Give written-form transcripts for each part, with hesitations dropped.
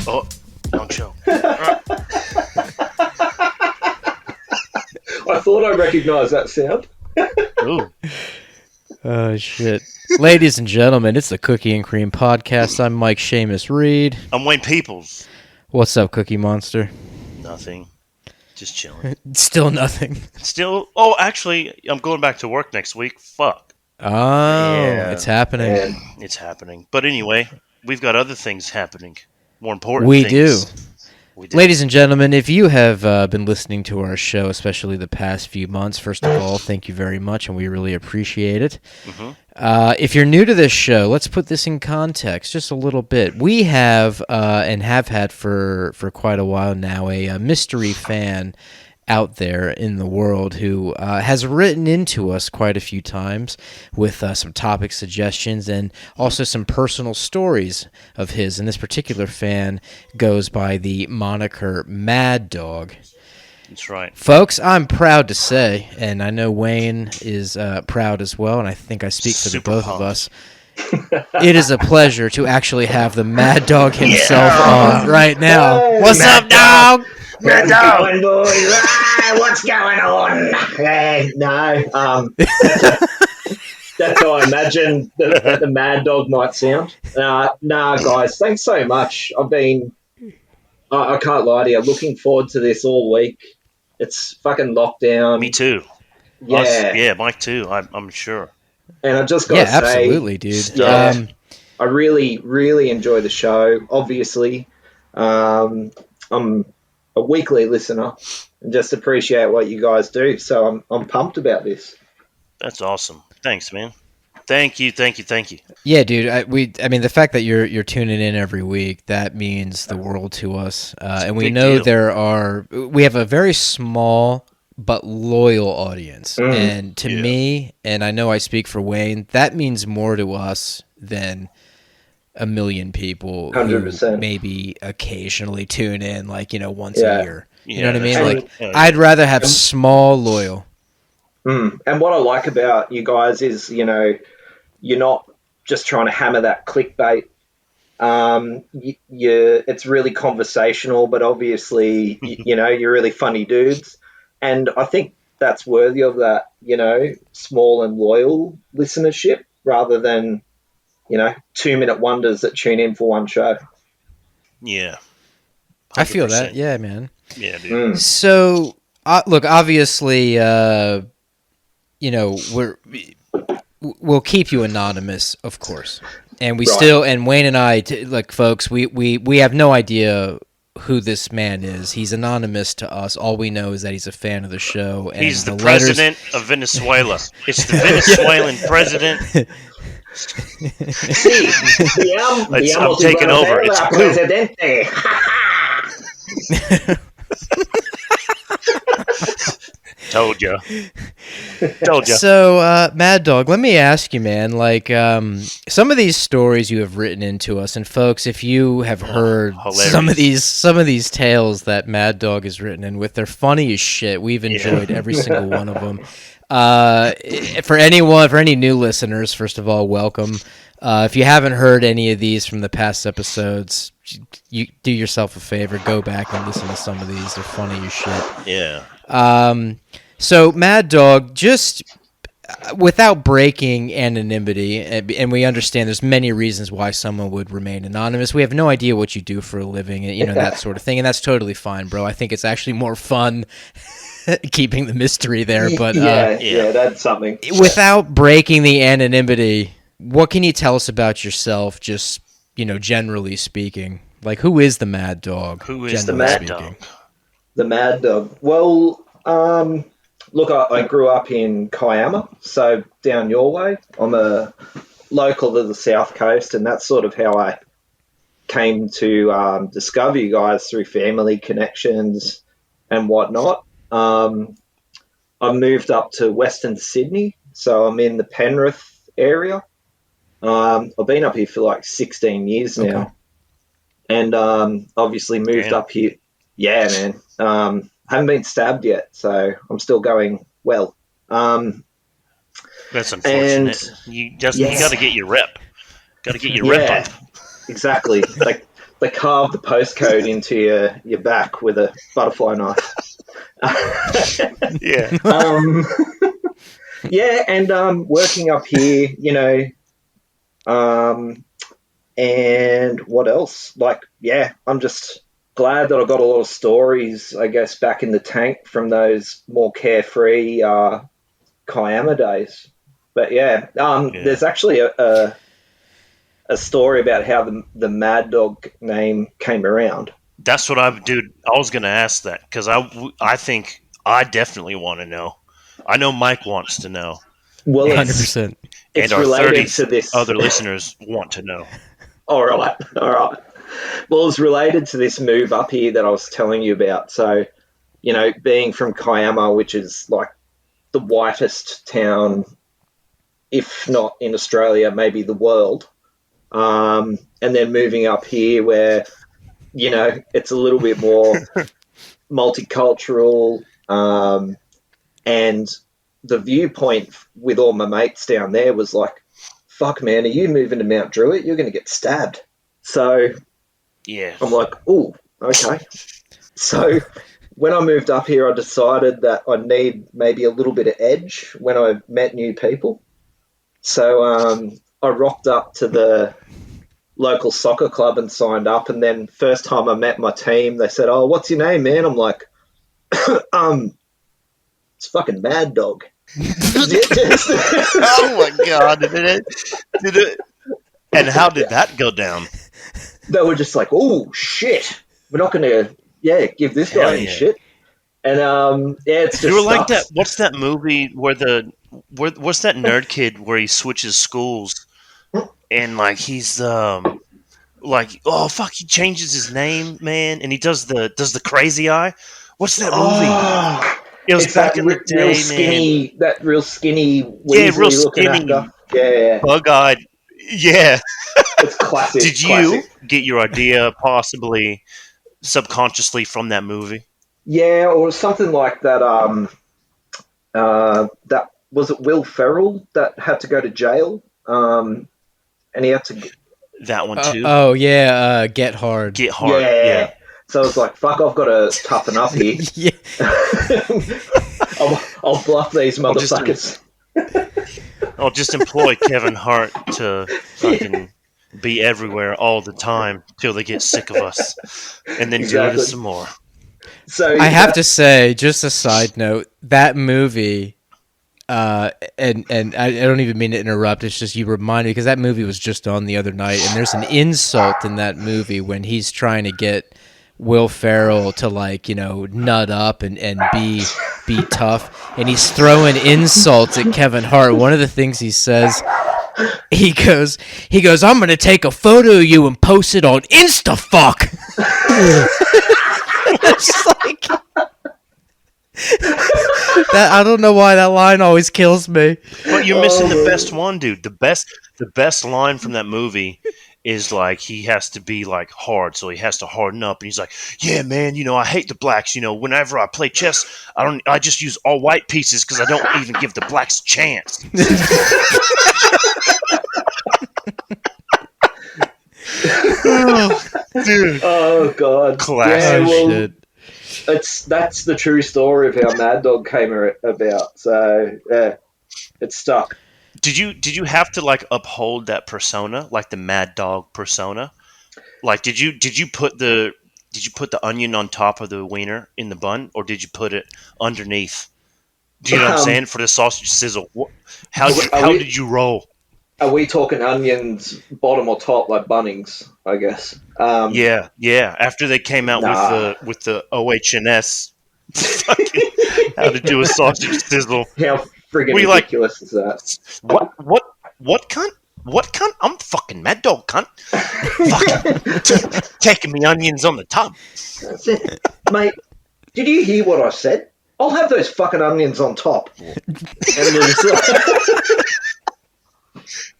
Oh, don't choke. I thought I recognised that sound. Ooh. Oh, shit. Ladies and gentlemen, it's the Cookie and Cream Podcast. I'm Mike Seamus Reed. I'm Wayne Peoples. What's up, Cookie Monster? Nothing. Just chilling. Still nothing. Still. Oh, actually, I'm going back to work next week. Fuck. Oh, Yeah. it's happening. Man. It's happening. But anyway, we've got other things happening. More important We things. do. We do. Ladies and gentlemen, if you have been listening to our show, especially the past few months, first of all, thank you very much, and we really appreciate it. Mm-hmm. If you're new to this show, let's put this in context just a little bit. We have, and have had for quite a while now, a mystery fan out there in the world who has written into us quite a few times with some topic suggestions and also some personal stories of his. And this particular fan goes by the moniker Mad Dog. That's right. Folks, I'm proud to say, and I know Wayne is proud as well, and I think I speak for the Super both pumped. of us. It is a pleasure to actually have the Mad Dog himself on right now. Hey, What's Mad up, dog? What's going, boys? Ah, what's going on? That's how I imagine that the Mad Dog might sound. Nah, guys, thanks so much. I can't lie to you, looking forward to this all week. It's fucking lockdown. Me too. Yeah. Yeah, Mike too. I'm sure. And I just got Yeah, to say, absolutely, dude. Yeah. I really, really enjoy the show. Obviously, I'm a weekly listener and just appreciate what you guys do. So I'm pumped about this. That's awesome. Thanks, man. Thank you. Yeah, dude. I mean, the fact that you're tuning in every week, that means the world to us. And we big know deal. we have a very small but loyal audience. Mm. And to Yeah. me, and I know I speak for Wayne, that means more to us than a million people who 100%. maybe occasionally tune in, like, once Yeah. a year. You Yeah, know what I mean? that's right. Like, Yeah. I'd rather have small loyal. And what I like about you guys is, you're not just trying to hammer that clickbait. It's really conversational, but obviously, you're really funny dudes. And I think that's worthy of that, small and loyal listenership rather than, 2-minute wonders that tune in for one show. Yeah. I feel that. 100%. Yeah, man. Yeah, dude. So, look, obviously, we'll keep you anonymous, of course, and we Right. still, and Wayne and I, folks, we have no idea who this man is. He's anonymous to us. All we know is that he's a fan of the show. And He's the letters- president of Venezuela. It's the Venezuelan president. I'm taking over. It's Presidente. Told you. So, Mad Dog, let me ask you, man, like, some of these stories you have written into us, and folks, if you have heard hilarious. some of these tales that Mad Dog has written in with, they're funny as shit. We've enjoyed every single one of them. For any new listeners, first of all, welcome. If you haven't heard any of these from the past episodes, you do yourself a favor, go back and listen to some of these. They're funny as shit. Yeah. So, Mad Dog, just without breaking anonymity, and we understand there's many reasons why someone would remain anonymous. We have no idea what you do for a living, and that sort of thing, and that's totally fine, bro. I think it's actually more fun keeping the mystery there. But yeah, that's something. without breaking the anonymity, what can you tell us about yourself, just, generally speaking? Like, who is the Mad Dog? Who is the generally Mad speaking? Dog? The Mad Dog. Well, look, I grew up in Kiama, so down your way. I'm a local to the South Coast, and that's sort of how I came to discover you guys through family connections and whatnot. I moved up to Western Sydney, so I'm in the Penrith area. I've been up here for like 16 years now. Okay. And obviously moved up here. Yeah, man. Haven't been stabbed yet, so I'm still going well. That's unfortunate. You got to get your rep. Got to get your rep up. Exactly. They they carved the postcode into your back with a butterfly knife. Yeah. um, yeah, and working up here, and what else? Like, yeah, I'm just glad that I got a lot of stories, I guess, back in the tank from those more carefree Kiama days. But yeah, Yeah. there's actually a story about how the Mad Dog name came around. That's what dude. I was gonna ask that because I think I definitely want to know. I know Mike wants to know, Well, and 100%. and it's our 30 related to this. other listeners want to know. All right, all right. Well, it's related to this move up here that I was telling you about. So, being from Kiama, which is like the whitest town, if not in Australia, maybe the world, and then moving up here where, it's a little bit more multicultural, and the viewpoint with all my mates down there was like, fuck, man, are you moving to Mount Druitt? You're going to get stabbed. So Yeah. I'm like, oh, okay. So when I moved up here, I decided that I need maybe a little bit of edge when I met new people. So I rocked up to the local soccer club and signed up. And then first time I met my team, they said, "Oh, what's your name, man?" I'm like, it's fucking Mad Dog. Oh my god! Did it? And how did that go down? They were just like, "Oh shit, we're not going to, give this guy any shit." And it's just You were like that. What's that movie what's that nerd kid where he switches schools and like he's like, oh fuck, he changes his name, man, and he does the crazy eye. What's that movie? Oh, It was it's back that in the day, real man. skinny, real Real Weasley looking skinny, actor. Yeah, bug-eyed. Yeah. it's classic. Did you classic. get your idea possibly subconsciously from that movie? Yeah, or something like that. That was it. Will Ferrell that had to go to jail. And he had to. That one too. Get Hard. Get Hard. Yeah. So I was like, "Fuck, I've got to toughen up here." Yeah. I'll bluff these motherfuckers. I'll just employ Kevin Hart to fucking be everywhere all the time till they get sick of us, and then do Exactly. it some more. So I have to say, just a side note, that movie, and I don't even mean to interrupt. It's just you remind me because that movie was just on the other night, and there's an insult in that movie when he's trying to get Will Ferrell to nut up and be tough, and he's throwing insults at Kevin Hart. One of the things he says, he goes, "I'm gonna take a photo of you and post it on InstaFuck." It's like that. I don't know why that line always kills me. But you're missing the best one, dude. The best line from that movie is like he has to be like hard, so he has to harden up, and he's like, "Yeah, man, I hate the blacks. Whenever I play chess, I just use all white pieces because I don't even give the blacks a chance." Dude. Oh god. Classic. Yeah, well, that's the true story of how Mad Dog came about. So yeah, it's stuck. Did you have to uphold that persona, like the Mad Dog persona? Like did you put the onion on top of the wiener in the bun, or did you put it underneath? Do you know what I'm saying? For the sausage sizzle. How did you roll? Are we talking onions bottom or top, like Bunnings? I guess. Yeah. After they came out with the OHS, fucking how to do a sausage sizzle. How friggin' ridiculous is that? What cunt? What cunt? I'm fucking Mad Dog cunt. Fucking taking me onions on the top. That's it. Mate, did you hear what I said? I'll have those fucking onions on top. And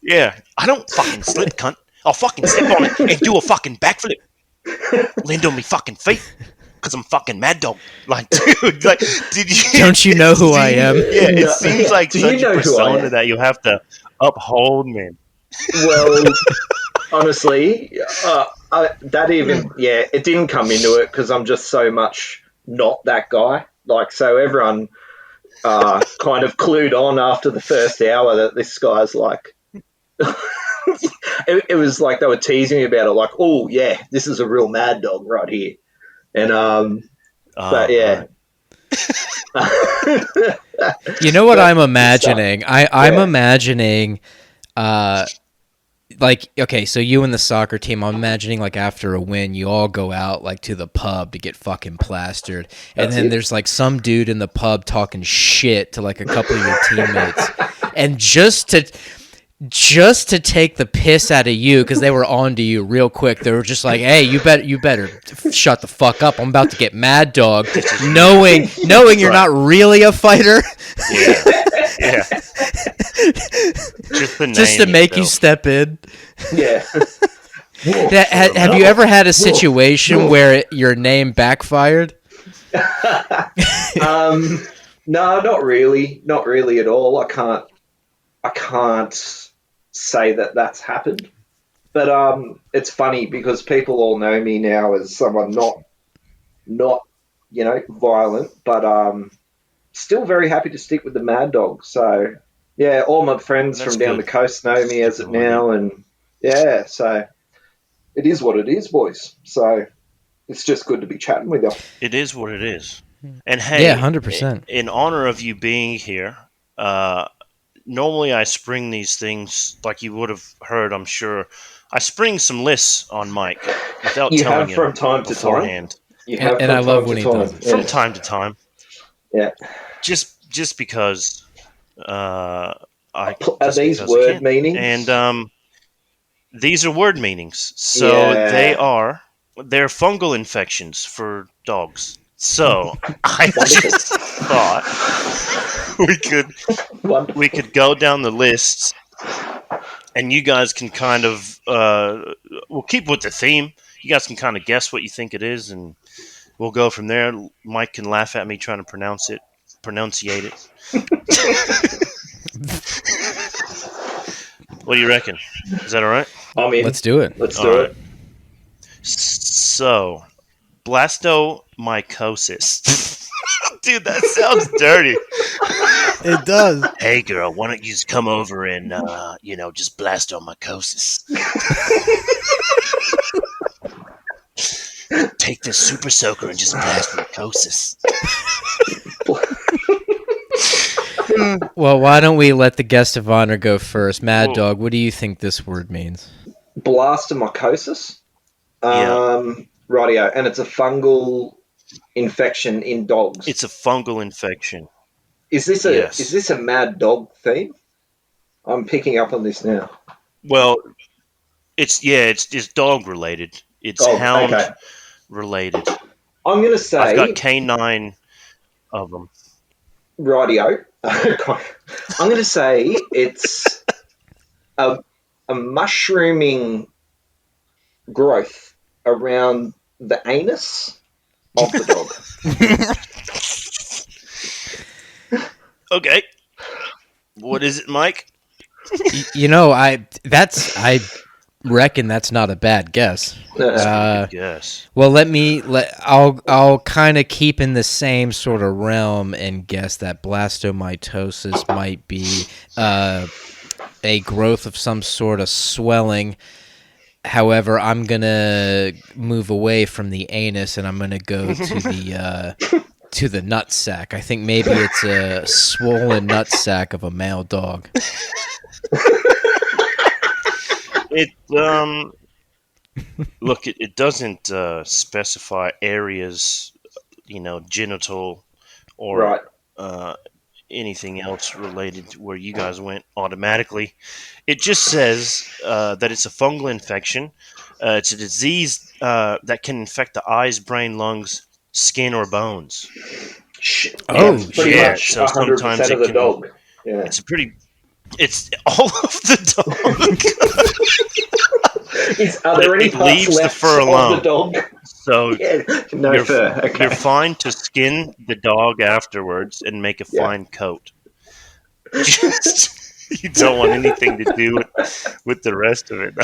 yeah, I don't fucking slip, cunt. I'll fucking step on it and do a fucking backflip. Land on me fucking feet. Because I'm fucking Mad Dog. Like, dude, did you... Don't you know who I am? Yeah, it seems like such a persona am? that you have to uphold, man. Well, honestly, it didn't come into it because I'm just so much not that guy. Like, so everyone kind of clued on after the first hour that this guy's like, it was like they were teasing me about it, like, oh yeah, this is a real mad dog right here, and but yeah. Right. You know what I'm imagining? I'm imagining, like, okay, so you and the soccer team, I'm imagining like after a win, you all go out like to the pub to get fucking plastered, and then there's like some dude in the pub talking shit to like a couple of your teammates, and just to take the piss out of you because they were on to you real quick. They were just like, "Hey, you better shut the fuck up. I'm about to get mad dog," knowing you're not really a fighter. Yeah. Just to make you step in. Yeah. Have you ever had a situation where your name backfired? No, not really. Not really at all. I can't say that that's happened. But it's funny because people all know me now as someone not violent, but still very happy to stick with the mad dog. So yeah, all my friends That's from down good. the coast know me as it now, and yeah, so it is what it is, boys. So it's just good to be chatting with you. It is what it is. And hey, Yeah, 100%. in honor of you being here, normally I spring these things like you would have heard, I'm sure. I spring some lists on Mike without You telling have from him time to time. beforehand. You have And from I love time when to he time. does it. Yeah. From time to time. Yeah. Just because I Are just these because I word can. meanings? And these are word meanings. So Yeah. they're fungal infections for dogs. So I Wonderful. just thought Wonderful. we could go down the lists, and you guys can kind of we'll keep with the theme. You guys can kind of guess what you think it is, and we'll go from there. Mike can laugh at me trying to pronunciate it. What do you reckon? Is that all right? I'm in. Let's do it. Let's All do right. it. So, blastomycosis. Dude, that sounds dirty. It does. Hey, girl, why don't you just come over and, just blastomycosis? Take this super soaker and just blastomycosis. Well, why don't we let the guest of honor go first? Mad Well- Dog, what do you think this word means? Blastomycosis. Yeah. Rightio. And it's a fungal infection in dogs. It's a fungal infection. Is this a mad dog theme? I'm picking up on this now. Well, it's dog related. It's hound related. I'm going to say I've got canine of them. rightio. I'm going to say it's a mushrooming growth around the anus of the dog. Okay. What is it, Mike? I reckon that's not a bad guess. Good guess. Well, I'll kind of keep in the same sort of realm and guess that blastomycosis might be a growth of some sort of swelling. However, I'm gonna move away from the anus and I'm gonna go to the nutsack. I think maybe it's a swollen nutsack of a male dog. It look, it doesn't specify areas, genital or Right. anything else related to where you guys went automatically. It just says that it's a fungal infection. It's a disease that can infect the eyes, brain, lungs, skin, or bones. Oh, pretty yeah, much so 100% sometimes of it the can- dog. Yeah. It's all of the dog. Are there any It parts leaves the left fur of alone. the dog? So Yeah, no you're, fur. Okay. you're fine to skin the dog afterwards and make a Yeah. fine coat. Just, you don't want anything to do with the rest of it.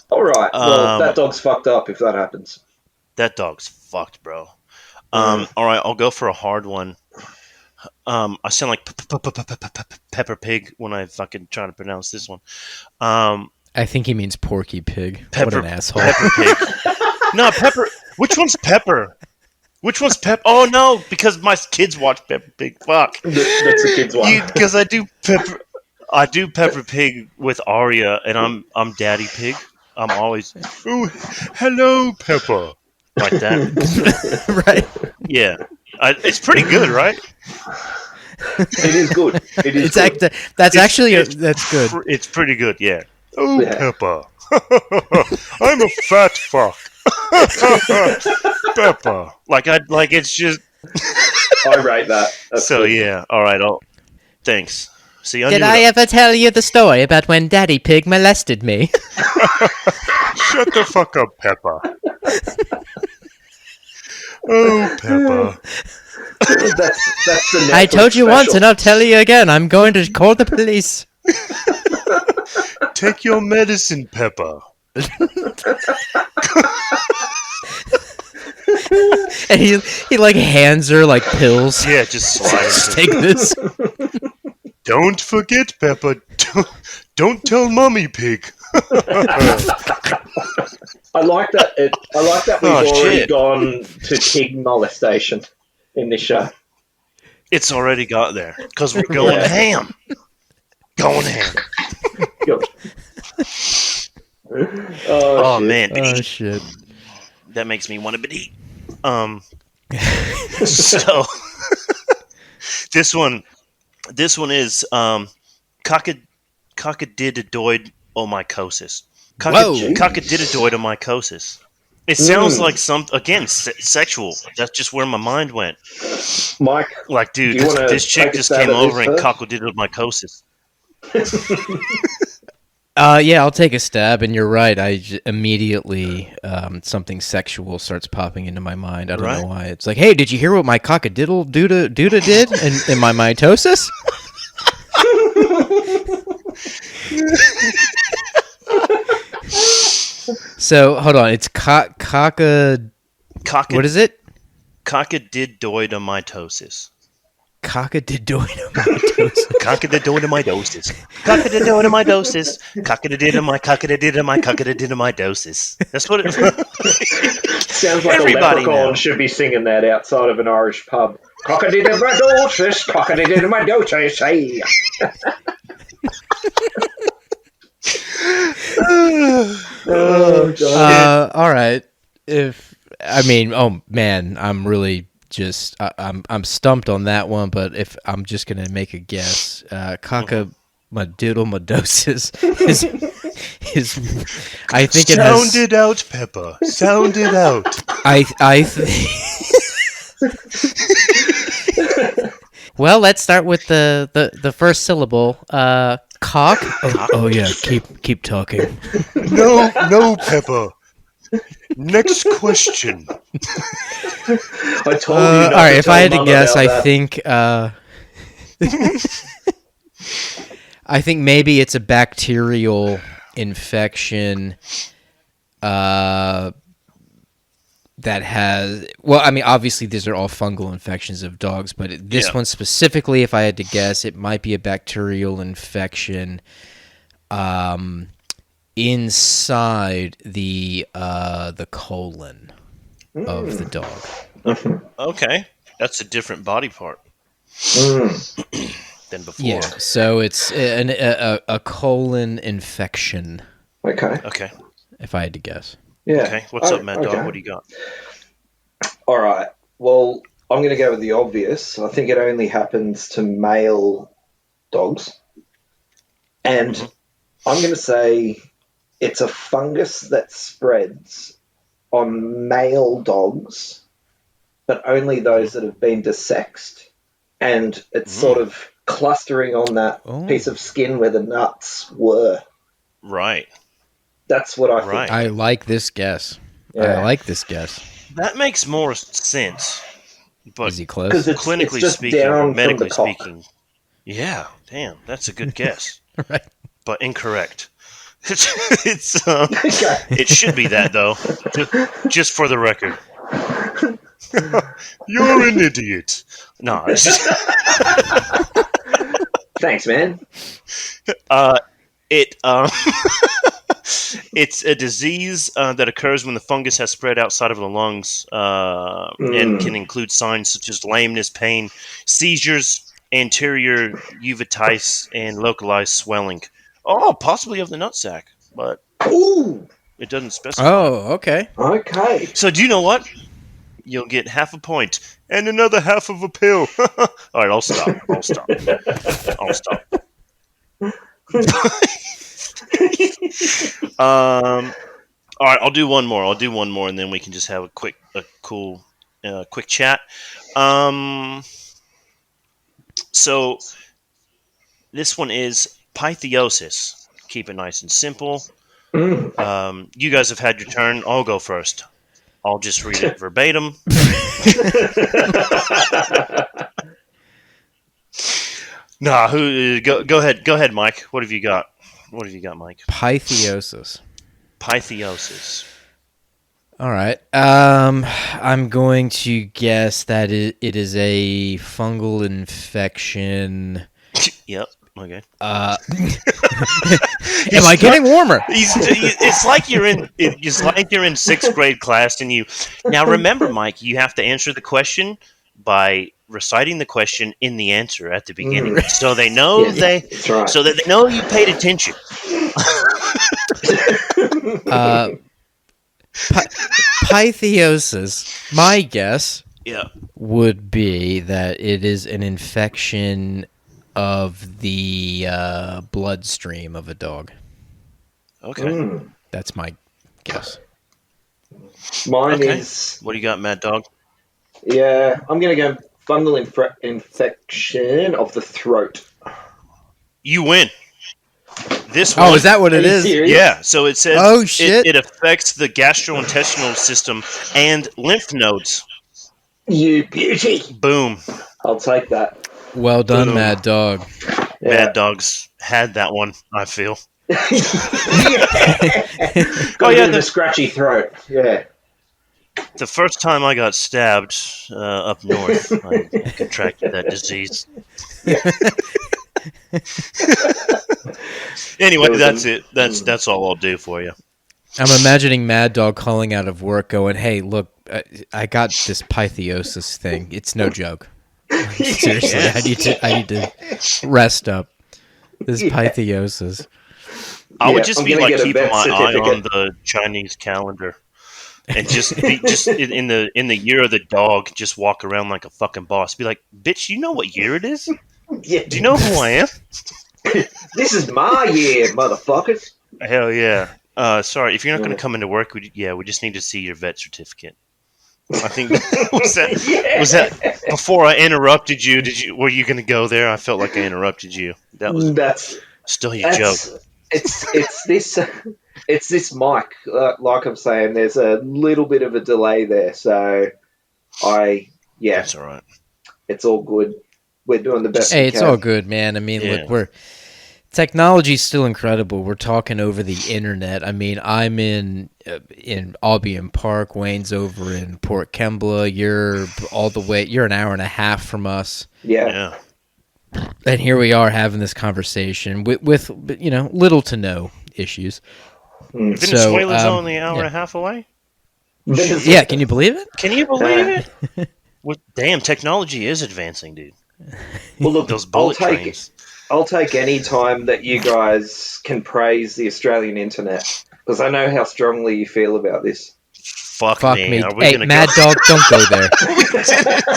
All right. Well, Um, that dog's fucked up if that happens. that dog's fucked, bro. Mm. All right, I'll go for a hard one. I sound like Pepper Pig when I fucking try to pronounce this one. Um, I think he means Porky Pig. What Pepper an asshole. Pepper Pig. No, Pepper. Which one's Pepper? Which one's Pepper? Oh no, because my kids watch Pepper Pig. Fuck. That's the kid's one. Because I do Pepper Pig with Arya, and I'm Daddy Pig. I'm always, oh, hello, Pepper, like that. Right. Yeah, it's pretty good, right? It is good. It is good. That's It's good. It's pretty good. Yeah. Oh, Yeah. Pepper, I'm a fat fuck. Pepper, it's just. I rate that. That's So good. yeah, all right. Thanks. See, Did I ever tell you the story about when Daddy Pig molested me? Shut the fuck up, Pepper. Oh, Pepper. That's the Netflix I told you once, special. and I'll tell you again. I'm going to call the police. Take your medicine, Pepper. And he like hands her like pills. Yeah, just Just slide. take this. Don't forget, Pepper. Don't tell Mummy Pig. I like that. I like that we've Oh, already shit. gone to pig molestation in this show. It's already got there because we're going Yeah. ham. Going ham. Yep. Oh shit. man, Oh shit. that makes me want to eat. So this one is coccididoidomycosis. Whoa. Coccididoidomycosis. It sounds like sexual. That's just where my mind went. Mike, Like, dude, do you wanna this chick take a just stab came at this over and first? coccididomycosis. Yeah, I'll take a stab, and you're right. Immediately something sexual starts popping into my mind. I don't know Right. why. It's like, hey, did you hear what my cockadiddle duda did in my mitosis? So hold on, it's Cocca- What is it? Coccididoidomycosis. Cockadidoidomytosis. Coccididoidomycosis. Coccididoidomycosis. Coccididomycosis. That's what it. sounds like Everybody a leprechaun now. should be singing that outside of an Irish pub. Cockadiddle-my-dosis, cockadiddle-my-dosis, hey. Oh, God. All right. Oh man, I'm really just I'm stumped on that one. But if I'm just gonna make a guess, cockamadiddle-madosis is I think it has. Sound it out, Pepper. Sound it out. Well, let's start with the first syllable. Cock. Oh yeah. Keep talking. No, Pepper. Next question. I told you not All right. to If tell I had to Mum guess, about I that. think. I think maybe it's a bacterial infection. That has obviously these are all fungal infections of dogs, but this Yeah. one specifically, if I had to guess, it might be a bacterial infection inside the colon of the dog. Okay, that's a different body part than before. Yeah, so it's a colon infection, Okay. Okay. if I had to guess. Yeah. Okay. What's up, Mad okay. Dog? What do you got? All right. Well, I'm going to go with the obvious. I think it only happens to male dogs. And I'm going to say it's a fungus that spreads on male dogs, but only those that have been desexed. And it's sort of clustering on that piece of skin where the nuts were. Right. That's what I Right. think. I like this guess. Yeah. I like this guess. That makes more sense. But Is he close? Because it's clinically just speaking, down or from the medically cock. speaking, yeah, damn, that's a good guess, Right. but incorrect. It's Okay. it should be that though. Just for the record. You're an idiot. No, it's just Thanks, man. it. It's a disease that occurs when the fungus has spread outside of the lungs and can include signs such as lameness, pain, seizures, anterior uveitis, and localized swelling. Oh, possibly of the nutsack, but Ooh. it doesn't specify. Oh, okay. Okay. So do you know what? You'll get half a point and another half of a pill. All right, I'll stop. All right, I'll do one more, and then we can just have a quick chat. So this one is pythiosis. Keep it nice and simple. You guys have had your turn. I'll go first. I'll just read it verbatim. Nah, go ahead, Mike. What have you got? Mike? Pythiosis. All right. I'm going to guess that it is a fungal infection. Yep. Okay. Am I getting warmer? It's like you're in sixth grade class, and you now remember, Mike. You have to answer the question by reciting the question in the answer at the beginning, so they know That's right. so that they know you paid attention. Pythiosis. My guess Yeah. would be that it is an infection of the bloodstream of a dog. Okay. That's my guess. Mine Okay. is. What do you got, Mad Dog? Yeah, I'm going to go fungal infection of the throat. You win. This one. Oh, is that what Are it you is? serious? Yeah, so it says Oh, shit. It affects the gastrointestinal system and lymph nodes. You beauty. Boom. I'll take that. Well done, Boom. Mad Dog. Yeah. Mad Dogs had that one, I feel. Got Oh, a yeah, bit of a scratchy throat. Yeah. The first time I got stabbed up north, I contracted that disease. Anyway, that's it. That's all I'll do for you. I'm imagining Mad Dog calling out of work going, hey, look, I got this pythiosis thing. It's no joke. Seriously, I need to rest up. This pythiosis. I would just I'm be gonna like get a keeping vet my eye on certificate. the Chinese calendar, and just in the year of the dog, just walk around like a fucking boss. Be like, bitch, you know what year it is? Yeah. Do you know who I am? This is my year, motherfuckers. Hell yeah. Sorry, if you're not going to come into work, we just need to see your vet certificate. I think was that before I interrupted you? Were you going to go there? I felt like I interrupted you. That was That's still your joke. it's this mic. Like I'm saying, there's a little bit of a delay there, so That's all right. it's all good. We're doing the best. Hey, we it's can. all good, man. I mean, look, technology's still incredible. We're talking over the internet. I mean, I'm in Albion Park. Wayne's over in Port Kembla. You're an hour and a half from us. Yeah. And here we are having this conversation with little to no issues. Venezuela's only an hour and a half away. Yeah, can you believe it? Can you believe it? Damn, technology is advancing, dude. Well, look, Those bullet trains. I'll take any time that you guys can praise the Australian internet, because I know how strongly you feel about this. Fuck me. Hey, Mad Dog, don't go there.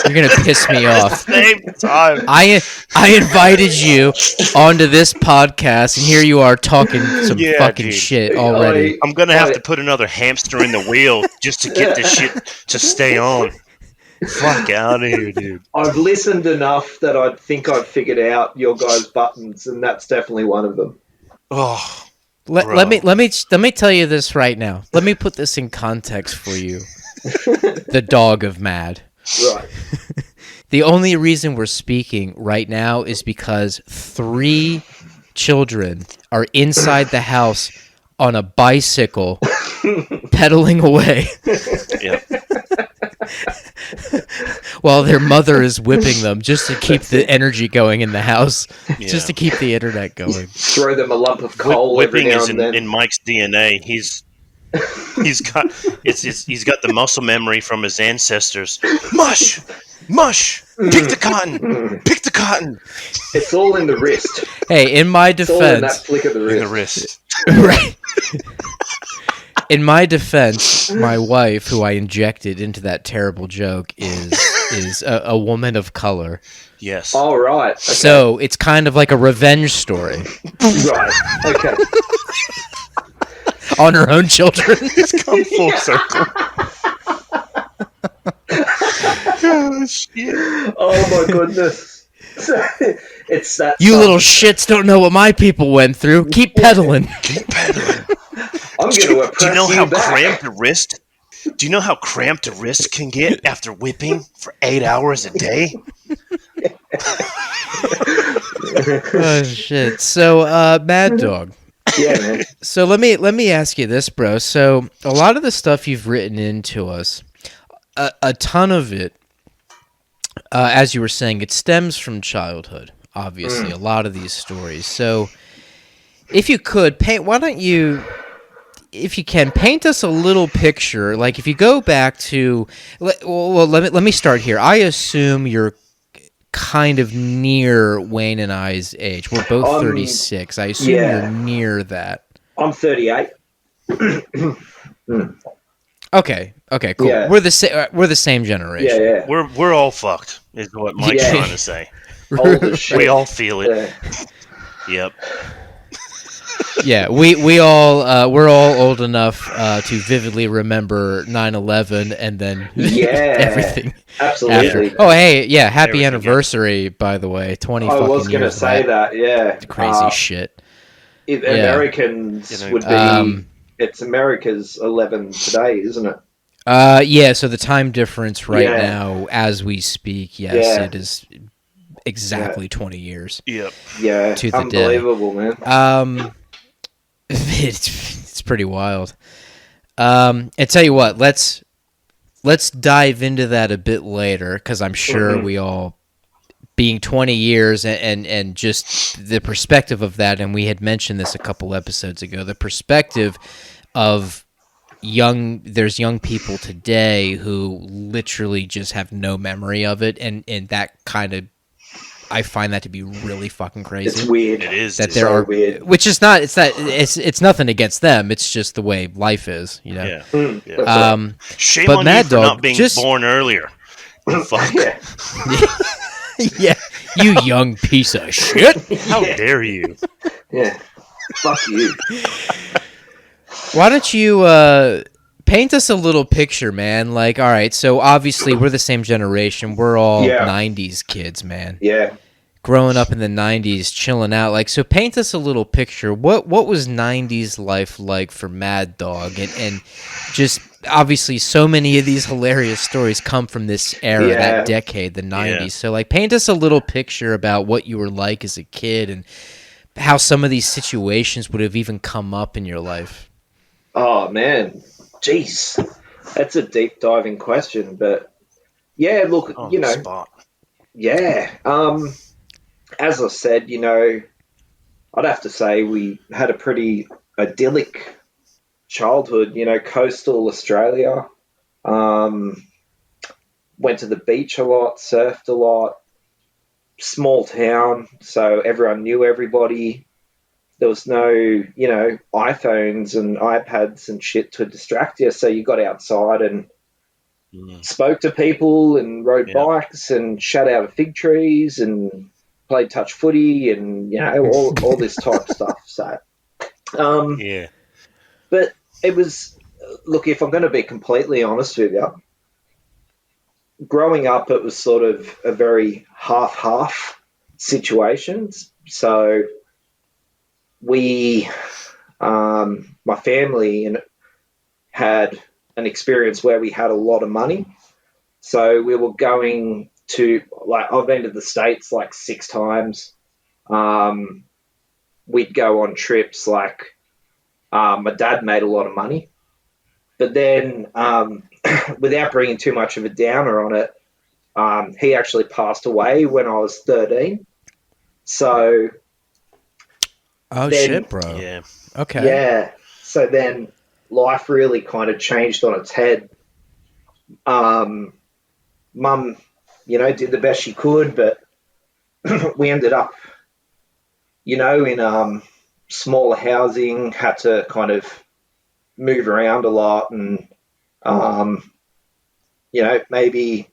You're going to piss me off. Same time. I invited you onto this podcast, and here you are talking some fucking shit already. I'm going to have to put another hamster in the wheel just to get this shit to stay on. Fuck out of here, dude. I've listened enough that I think I've figured out your guys' buttons, and that's definitely one of them. Oh, let me tell you this right now. Let me put this in context for you. The dog of Mad. Right. The only reason we're speaking right now is because 3 children are inside the house on a bicycle, pedaling away Yep. while their mother is whipping them just to keep the energy going in the house, just to keep the internet going. Throw them a lump of coal every Whipping now is and then. in Mike's DNA. He's got he's got the muscle memory from his ancestors. Mush, mush. Pick the cotton. Pick the cotton. It's all in the wrist. Hey, in my It's all in that defense, flick of the In the wrist. wrist. right? In my defense, my wife, who I injected into that terrible joke, is a woman of color. Yes. All right. Okay. So it's kind of like a revenge story Right. Okay. on her own children. It's come full circle. Oh, shit. Oh my goodness. It's that. You little shits don't know what my people went through. Keep pedaling. Keep pedaling. I'm going to oppress Do you know how back. cramped a wrist? Do you know how cramped a wrist can get after whipping for 8 hours a day? Oh shit. So, Mad Dog. Yeah, man. So let me ask you this, bro. So a lot of the stuff you've written into us, a ton of it, as you were saying, it stems from childhood. Obviously, a lot of these stories. So, if you could paint, why don't you, if you can, paint us a little picture? Like if you go back to, well, let me start here. I assume you're kind of near Wayne and I's age. We're both 36. I assume you're near that. I'm 38. Okay, cool. Yeah. We're the same generation. Yeah. We're all fucked, is what Mike's Yeah. trying to say. Old as shit. We all feel it. Yeah. Yep. Yeah, we're all old enough to vividly remember 9/11 and then Yeah. everything. Absolutely. After. Oh, hey, yeah, happy Everything, anniversary, by the way. 20 I fucking was going to years. say that. Yeah. Crazy shit. Americans You know, would be. It's America's 11 today, isn't it? Yeah, so the time difference right Yeah. now, as we speak, yes, Yeah. it is exactly 20 years. Yep. Yeah. To the Unbelievable, man. It's pretty wild. And tell you what, let's dive into that a bit later, because I'm sure we all, being 20 years and just the perspective of that, and we had mentioned this a couple episodes ago, the perspective of there's young people today who literally just have no memory of it, and that kind of, I find that to be really fucking crazy. It's weird. It is. That dude. there so are, weird. which is not, it's nothing against them. It's just the way life is, you know. Yeah. That's right. Shame But on Mad you for Dog, not being just- born earlier. Fuck. Yeah. Yeah, you young piece of shit. How dare you? Yeah. Fuck you. Why don't you paint us a little picture, man? Like, all right, so obviously we're the same generation. We're all Yeah. 90s kids, man. Yeah. Growing up in the 90s, chilling out. Like, so paint us a little picture. What was 90s life like for Mad Dog? And just obviously so many of these hilarious stories come from this era, Yeah. that decade, the 90s. Yeah. So, like, paint us a little picture about what you were like as a kid and how some of these situations would have even come up in your life. Oh, man. Jeez. That's a deep diving question, but yeah, look, On you the know, spot. yeah. As I said, you know, I'd have to say we had a pretty idyllic childhood, you know, coastal Australia. Went to the beach a lot, surfed a lot, small town, so everyone knew everybody. There was no, you know, iPhones and iPads and shit to distract you, so you got outside and spoke to people and rode Yeah. bikes and shut out of fig trees and played touch footy and, you know, all this type of stuff. So, Yeah. but it was, look, if I'm going to be completely honest with you, growing up, it was sort of a very half-half situation. So we, my family had an experience where we had a lot of money. So we were going to, like, I've been to the States like 6 times. We'd go on trips like My dad made a lot of money, but then without bringing too much of a downer on it, he actually passed away when I was 13. So Oh then, shit, bro. Yeah. Okay. yeah, so then life really kind of changed on its head. Um, Mum, did the best she could, but we ended up, in smaller housing, had to kind of move around a lot and, um, maybe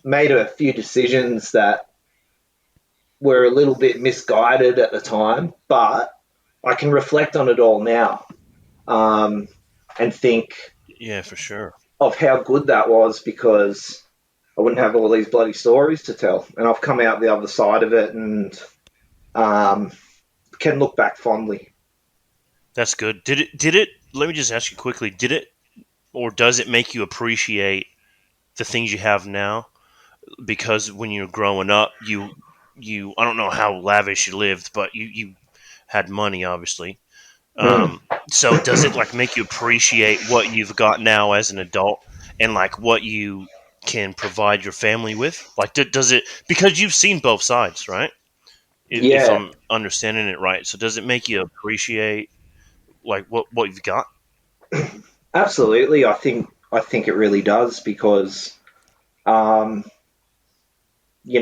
made a few decisions that were a little bit misguided at the time, but I can reflect on it all now, and think Yeah, for sure. of how good that was because I wouldn't have all these bloody stories to tell. And I've come out the other side of it and um, can look back fondly. That's good. Did it let me just ask you quickly, did it or does it make you appreciate the things you have now? Because when you're growing up, you I don't know how lavish you lived, but you had money obviously. Mm. So does it like make you appreciate what you've got now as an adult and like what you can provide your family with? Like, does it, because you've seen both sides, right? If Yeah, I'm understanding it right, so does it make you appreciate like what you've got? absolutely. I think it really does because um, you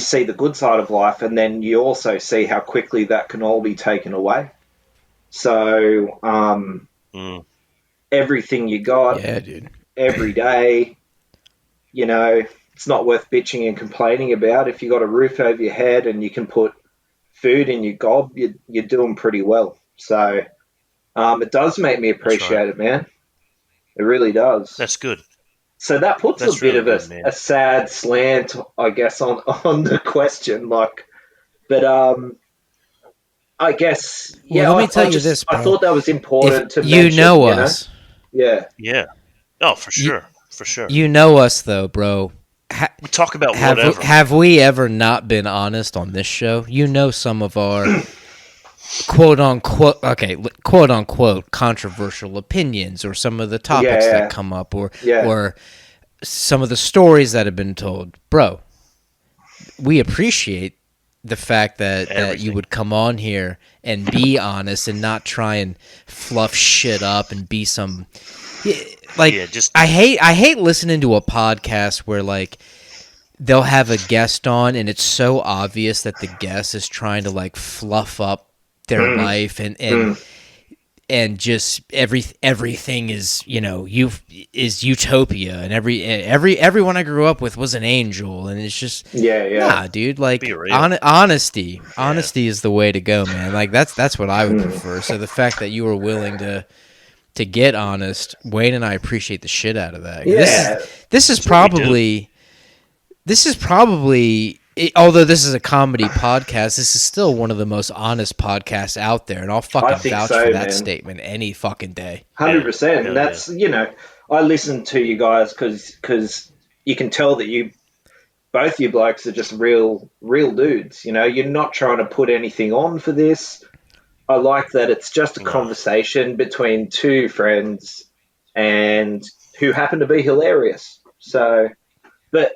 see the good side of life, and then you also see how quickly that can all be taken away. So Mm, everything you got Yeah, dude. every day, it's not worth bitching and complaining about. If you got a roof over your head and you can put food in your gob, you're doing pretty well. So it does make me that's right. appreciate it, man. It really does. That's good. So that puts a That's bit really of a, good, man. a sad slant, I guess, on the question. But I guess, Well, yeah, let me I tell you just this, I bro. thought that was If important to you mention. know us, Yeah, Yeah. Oh, for you, sure. For sure. you know us though, bro. We talk about Have whatever. have we ever not been honest on this show? You know some of our quote unquote quote unquote controversial opinions or some of the topics that yeah, come up yeah, or some of the stories that have been told. Bro, we appreciate the fact that you Everything. would come on here and be honest and not try and fluff shit up and be some like Yeah, just I hate listening to a podcast where like they'll have a guest on and it's so obvious that the guest is trying to like fluff up their mm, life mm, and just everything is you is utopia and everyone I grew up with was an angel and it's just yeah, yeah. nah, dude, be like real. Yeah. honesty is the way to go, man. Like that's what I would Mm. prefer. So the fact that you were willing to get honest, Wayne and I appreciate the shit out of that. Yeah, This is That's what we do. probably although this is a comedy podcast, this is still one of the most honest podcasts out there, and I'll I fucking think vouch for so, that man. statement any fucking day. 100%. And Hell yeah. that's, I listen to you guys because you can tell that both you blokes are just real dudes. You're not trying to put anything on for this. I like that it's just a No. conversation between two friends and who happen to be hilarious. So, but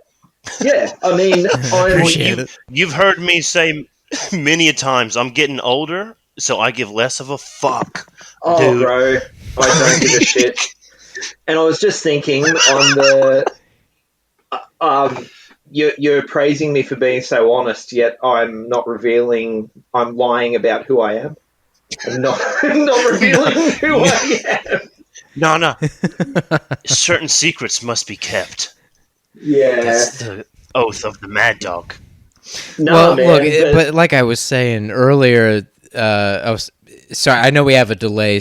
yeah, I mean, Well, Appreciate it. you've heard me say many a times I'm getting older, so I give less of a fuck, oh, dude. bro, I don't give a shit. And I was just thinking on the um, you're praising me for being so honest, yet I'm not revealing. I'm lying about who I am, and not not no, revealing who no, I am. no. Certain secrets must be kept. Yeah, That's the oath of the mad dog. nah, Well, look, man, but but like I was saying earlier, I was sorry. I know we have a delay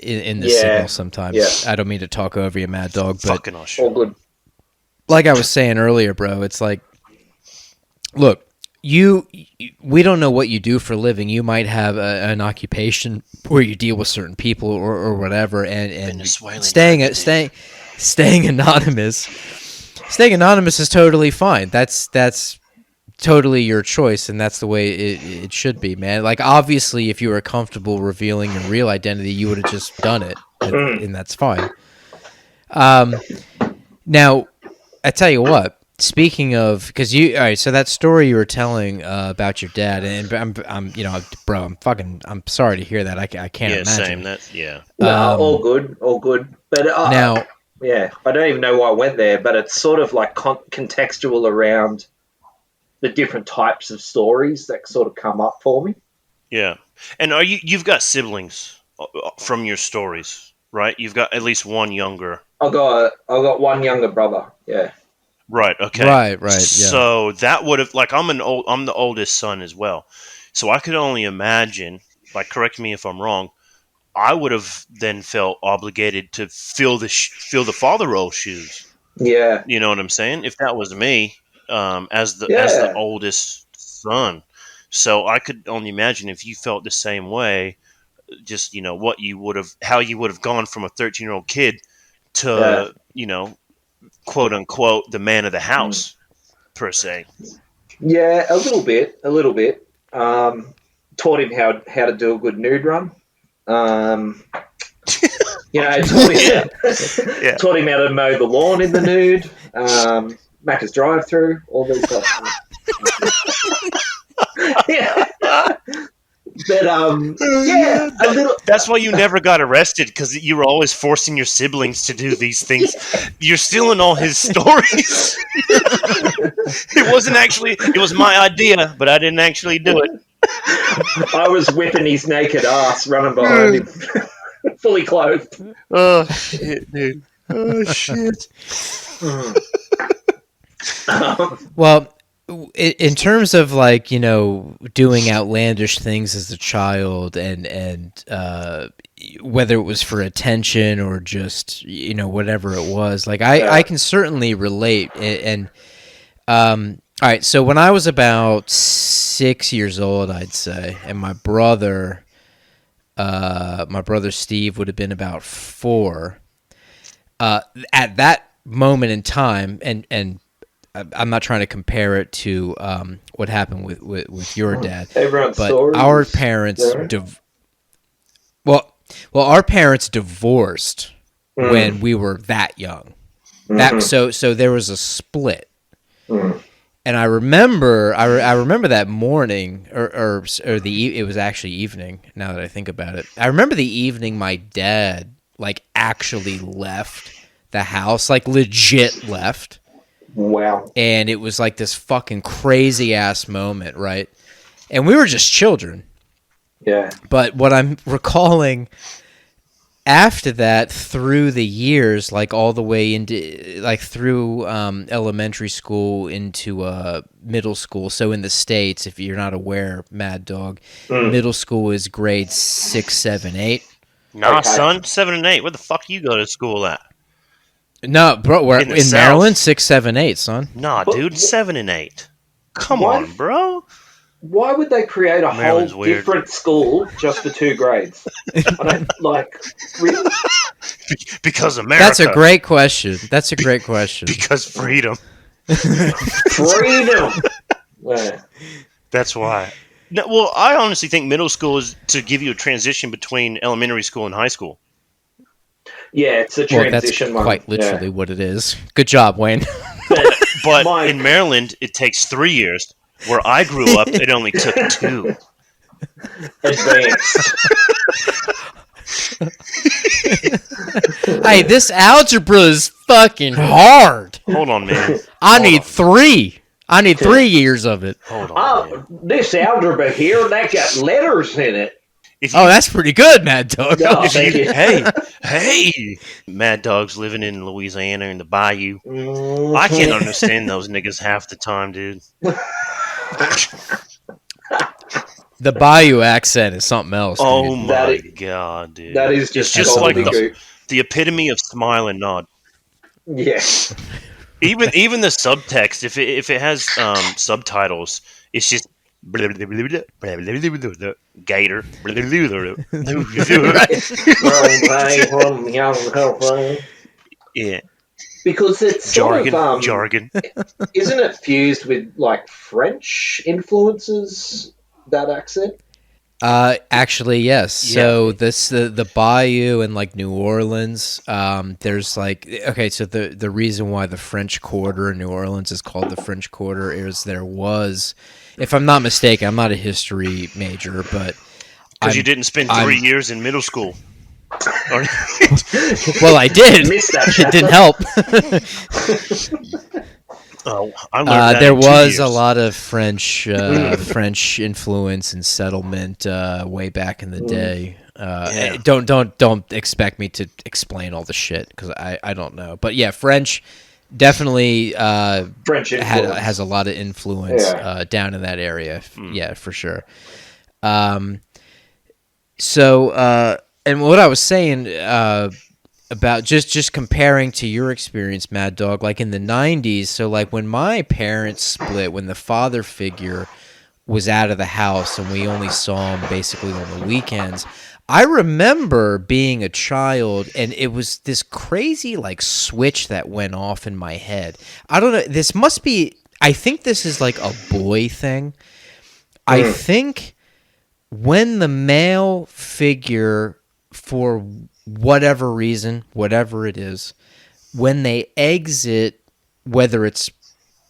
in the signal yeah, yeah, sometimes. I don't mean to talk over you, Mad Dog, but Fucking all Australia. good. like I was saying earlier, bro, it's like, look, we don't know what you do for a living. You might have an occupation where you deal with certain people or whatever, and Venezuelan staying urban staying staying anonymous. Staying anonymous is totally fine. That's totally your choice, and that's the way it should be, man. Like, obviously, if you were comfortable revealing your real identity, you would have just done it, and that's fine. Now, I tell you what. Speaking of, because all right, so that story you were telling about your dad, and bro, I'm sorry to hear that. I can't imagine. Same. That, yeah. No, all good. But Now, yeah, I don't even know why I went there, but it's sort of like contextual around the different types of stories that sort of come up for me. Yeah. And you've got siblings from your stories, right? You've got at least one younger. I got one younger brother. Yeah. Right. Okay. Right. Yeah. So that would have, like, I'm the oldest son as well. So I could only imagine, like, correct me if I'm wrong, I would have then felt obligated to fill the father role shoes. Yeah. You know what I'm saying? If that was me, as the oldest son. So I could only imagine if you felt the same way, just, how you would have gone from a 13-year-old kid to, quote unquote, the man of the house, per se. Yeah, a little bit. Taught him how to do a good nude run. Taught him how to mow the lawn in the nude. Macca's drive-through, all these stuff. Yeah. But a little. That's why you never got arrested, because you were always forcing your siblings to do these things. You're stealing all his stories. It was my idea, but I didn't actually do it. I was whipping his naked ass, running behind him, fully clothed. Oh shit, dude! Oh shit. Well, in terms of, like, doing outlandish things as a child, and whether it was for attention or just whatever it was, like, I can certainly relate. And all right, so when I was about 6 years old, I'd say, and my brother Steve would have been about 4. At that moment in time, and I'm not trying to compare it to what happened with your dad, Everyone's but story our is parents, different. our parents divorced when we were that young. So there was a split. And I remember that morning, or it was actually evening. Now that I think about it, I remember the evening my dad, like, actually left the house, like, legit left. Wow. And it was like this fucking crazy ass moment, right? And we were just children. Yeah. But what I'm recalling after that, through the years, like, all the way into, like, through elementary school into middle school. So in the States, if you're not aware, Mad Dog, middle school is grades 6, 7, 8. Nah, son, 7 and 8. Where the fuck you go to school at? No, bro, we're in South. Maryland, 6, 7, 8, son. Nah, dude, 7 and 8. Come on, bro. Why would they create a Maryland's whole weird. different school just for 2 grades? I don't, like, really? Because America. That's a great question. Because freedom. Freedom. Yeah. That's why. No, well, I honestly think middle school is to give you a transition between elementary school and high school. Yeah, it's a Well, that's transition one. quite literally what it is. Good job, Wayne. But in Maryland, it takes 3 years. Where I grew up, it only took 2. Advanced. Hey, this algebra is fucking hard. Hold on, man. I need 3. I need 3 years of it. Hold on. Man. This algebra here, that got letters in it. That's pretty good, Mad Dog. No, thank you. Hey, Mad Dog's living in Louisiana in the bayou. I can't understand those niggas half the time, dude. The Bayou accent is something else. Oh dude. my god, dude! That is just like the epitome of smile and nod. Yes. Even the subtext, if it has subtitles, it's just gator. Yeah. Because it's sort of Jargon. isn't it fused with like French influences, that accent? Actually, yes. Yeah. So this the Bayou and like New Orleans. There's like okay. So the reason why the French Quarter in New Orleans is called the French Quarter is there was, if I'm not mistaken, I'm not a history major, but Because you didn't spend 3 years in middle school. Or- well, I did. Missed that It didn't chapter. help. Oh, I learned that There in 2 was a years. lot of French influence and settlement way back in the day. Yeah. Don't expect me to explain all the shit because I don't know. But yeah, French definitely French influence. has a lot of influence Yeah. down in that area. Yeah, for sure. So and what I was saying about just comparing to your experience, Mad Dog, like in the 90s. So like when my parents split, when the father figure was out of the house and we only saw him basically on the weekends, I remember being a child and it was this crazy like switch that went off in my head. I don't know, this must be, I think this is like a boy thing. I think when the male figure, for whatever reason, whatever it is, when they exit, whether it's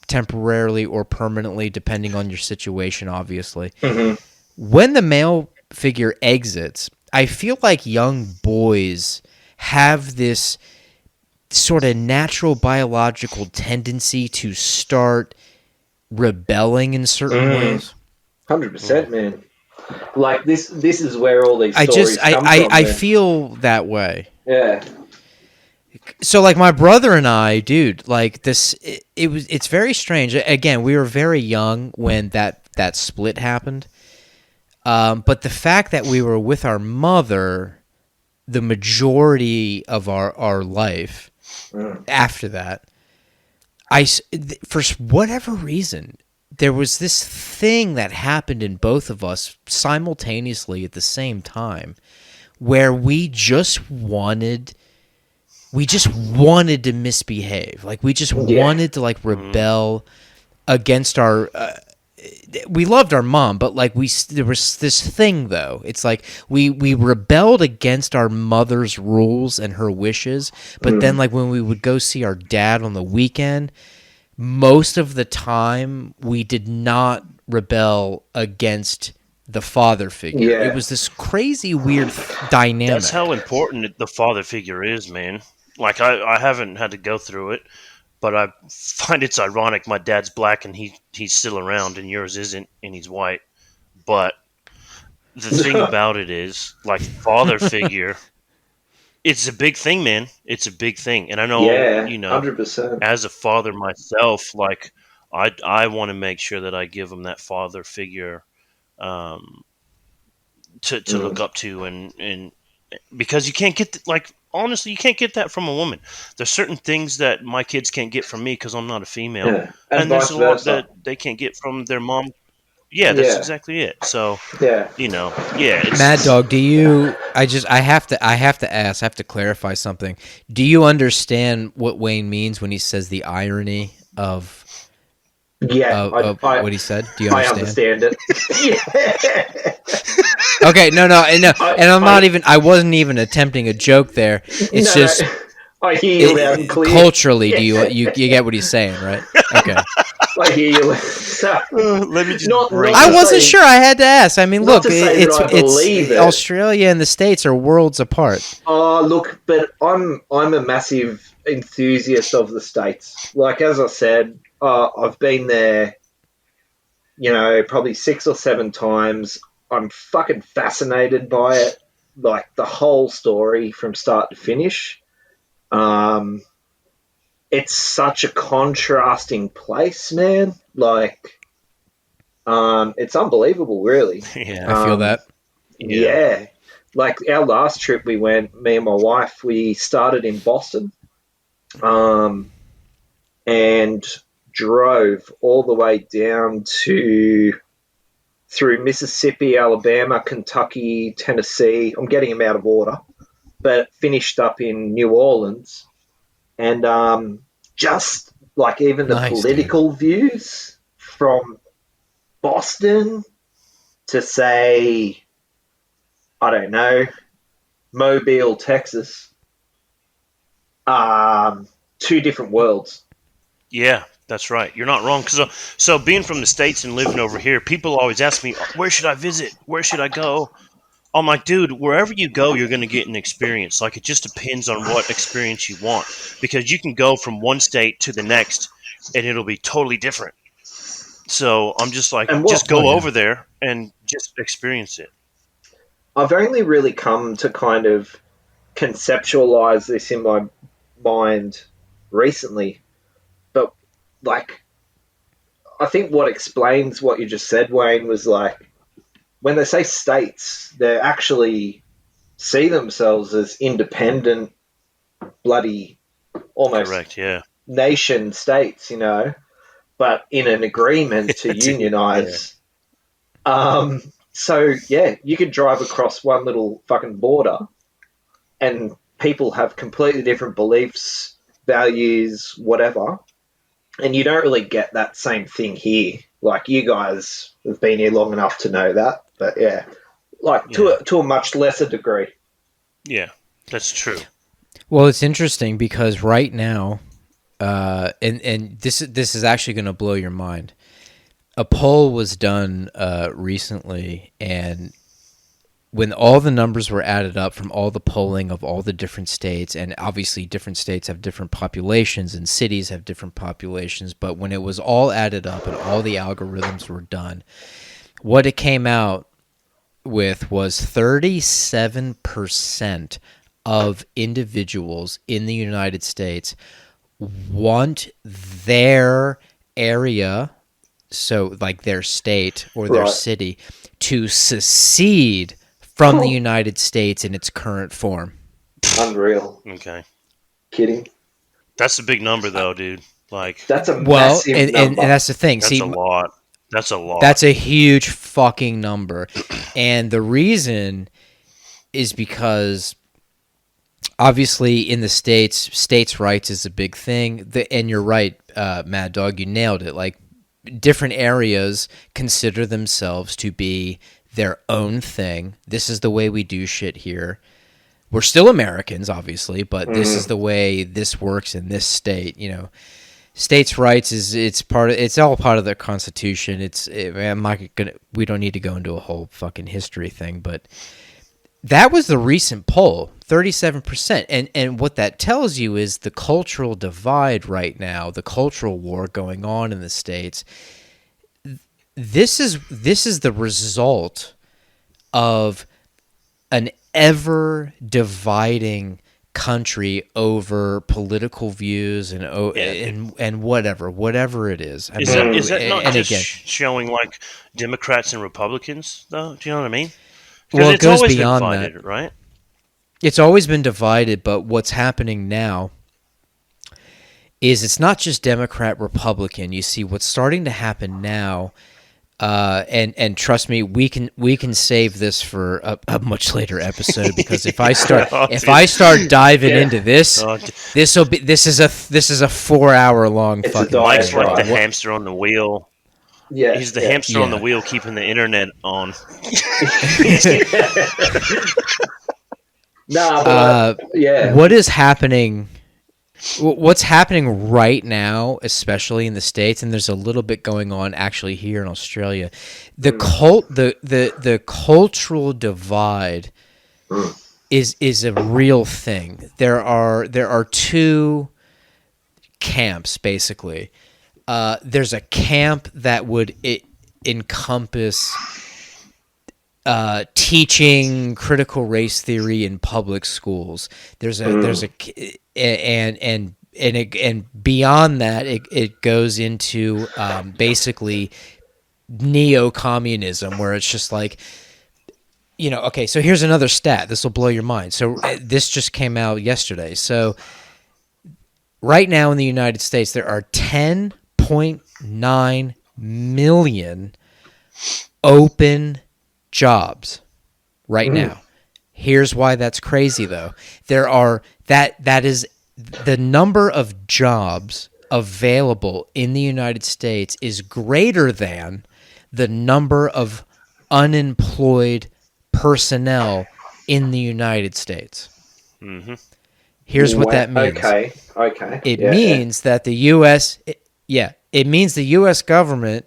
temporarily or permanently, depending on your situation, obviously, when the male figure exits, I feel like young boys have this sort of natural biological tendency to start rebelling in certain ways. 100%, man. Like this is where all these I just stories come from. I Man. feel that way. Yeah. So like my brother and I, dude, like this, it's very strange. Again, we were very young when that split happened. But the fact that we were with our mother the majority of our life after that, for whatever reason, there was this thing that happened in both of us simultaneously at the same time where we just wanted to misbehave. Like we just wanted to like rebel against our we loved our mom, but like there was this thing though. It's like we rebelled against our mother's rules and her wishes, but then like when we would go see our dad on the weekend, most of the time we did not rebel against the father figure. Yeah. It was this crazy weird dynamic. That's how important the father figure is, man. Like I haven't had to go through it, but I find it's ironic. My dad's black and he's still around, and yours isn't, and he's white. But the thing about it is, like father figure, it's a big thing, man. It's a big thing, and I know Yeah, 100%. as a father myself, like I want to make sure that I give him that father figure um, to look up to, and because you can't get like honestly you can't get that from a woman. There's certain things that my kids can't get from me because I'm not a female, Yeah. And and there's vice a lot that versa. they can't get from their mom. Yeah, that's Yeah. exactly it. So Yeah. yeah, Mad it's Dog, do you? I have to ask. I have to clarify something. Do you understand what Wayne means when he says the irony of Yeah. I what he said? Do you I understand? understand it. Yeah. Okay, no, and I'm not I even. I wasn't even attempting a joke there. It's no, just I hear you loud and clear. culturally. Do Yeah. you get what he's saying, right? Okay. I hear you. So, let me just break I to wasn't say- sure. I had to ask. I mean, Not look, to say that I believe it's it. Australia and the States are worlds apart. Oh, look, but I'm a massive enthusiast of the States. Like as I said, I've been there, probably 6 or 7 times. I'm fucking fascinated by it, like the whole story from start to finish. Um, it's such a contrasting place, man. Like, it's unbelievable, really. yeah, I feel that. yeah. Yeah. Like our last trip we went, me and my wife, we started in Boston, and drove all the way down to through Mississippi, Alabama, Kentucky, Tennessee. I'm getting them out of order, but finished up in New Orleans. And just like even the Nice, dude. political views from Boston to say, I don't know, Mobile, Texas, two different worlds. Yeah, that's right. You're not wrong. So being from the States and living over here, people always ask me, where should I visit? Where should I go? I'm like, dude, wherever you go, you're going to get an experience. Like, it just depends on what experience you want. Because you can go from one state to the next, and it'll be totally different. So I'm just like, And just what Oh go yeah. over there and just experience it. I've only really come to kind of conceptualize this in my mind recently, but like, I think what explains what you just said, Wayne, was like when they say states, they actually see themselves as independent, bloody, almost Correct. Yeah. nation states, but in an agreement to That's it. Yeah. unionize. Um, so yeah, you could drive across one little fucking border, and people have completely different beliefs, values, whatever, and you don't really get that same thing here. Like you guys have been here long enough to know that, but yeah, like Yeah. to a much lesser degree. Yeah. That's true. Well, it's interesting because right now, and this is actually going to blow your mind. A poll was done recently, and when all the numbers were added up from all the polling of all the different states, and obviously different states have different populations and cities have different populations, but when it was all added up and all the algorithms were done, what it came out with was 37% of individuals in the United States want their area, so like their state or their Right. city, to secede from the United States in its current form. Unreal. Okay. Kidding. That's a big number, though, dude. Like, That's a Well, massive and number. that's the thing. that's See, a lot. That's a lot. that's a huge fucking number. And the reason is because obviously in the states' rights is a big thing. And you're right, Mad Dog, you nailed it. Like, different areas consider themselves to be their own thing. This is the way we do shit here. We're still Americans, obviously, but this is the way this works in this state. States' rights it's all part of the Constitution. I'm not gonna. We don't need to go into a whole fucking history thing, but that was the recent poll, 37%. And what that tells you is the cultural divide right now, the cultural war going on in the States. This is the result of an ever dividing country over political views and Yeah. and whatever it is. I Is mean, that is that not and just again, showing like Democrats and Republicans, though? Do you know what I mean? Because well, it it's goes always been beyond that. divided, right? It's always been divided, but what's happening now is it's not just Democrat Republican. You see what's starting to happen now, and trust me, we can save this for a much later episode because if I start Oh, if dude. I start diving Yeah. into this, Oh, this is a 4 hour long It's a fucking Mike's thing. like the diatribe. hamster on the wheel. Yeah, He's the yeah. hamster on the Yeah. wheel, keeping the internet on. Nah, Uh, but yeah. what is happening? What's happening right now, especially in the States, and there's a little bit going on actually here in Australia, the cultural divide is a real thing. There are two camps basically. There's a camp that would encompass teaching critical race theory in public schools. There's a and beyond that, it goes into basically neo-communism, where it's just like, okay, so here's another stat. This will blow your mind. So this just came out yesterday. So right now in the United States, there are 10.9 million open jobs right now. Here's why that's crazy though. That is the number of jobs available in the United States is greater than the number of unemployed personnel in the United States. Mm-hmm. Here's what that means. Okay. It means that the it means the U.S. government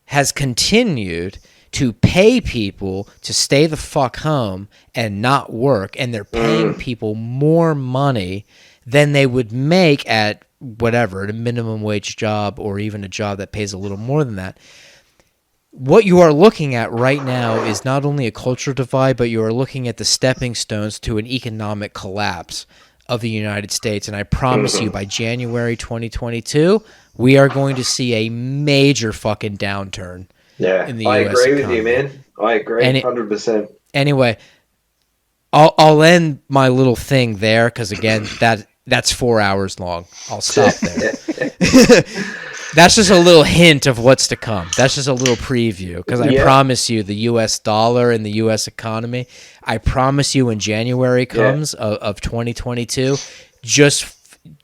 has continued to pay people to stay the fuck home and not work, and they're paying people more money than they would make at whatever, at a minimum wage job or even a job that pays a little more than that. What you are looking at right now is not only a cultural divide, but you are looking at the stepping stones to an economic collapse of the United States. And I promise you, by January 2022, we are going to see a major fucking downturn. Yeah, in the I US agree economy. with you, man. I agree, 100%. Anyway, I'll end my little thing there because again, that's 4 hours long. I'll stop there. That's just a little hint of what's to come. That's just a little preview because I promise you, the U.S. dollar and the U.S. economy. I promise you, when January comes of 2022, just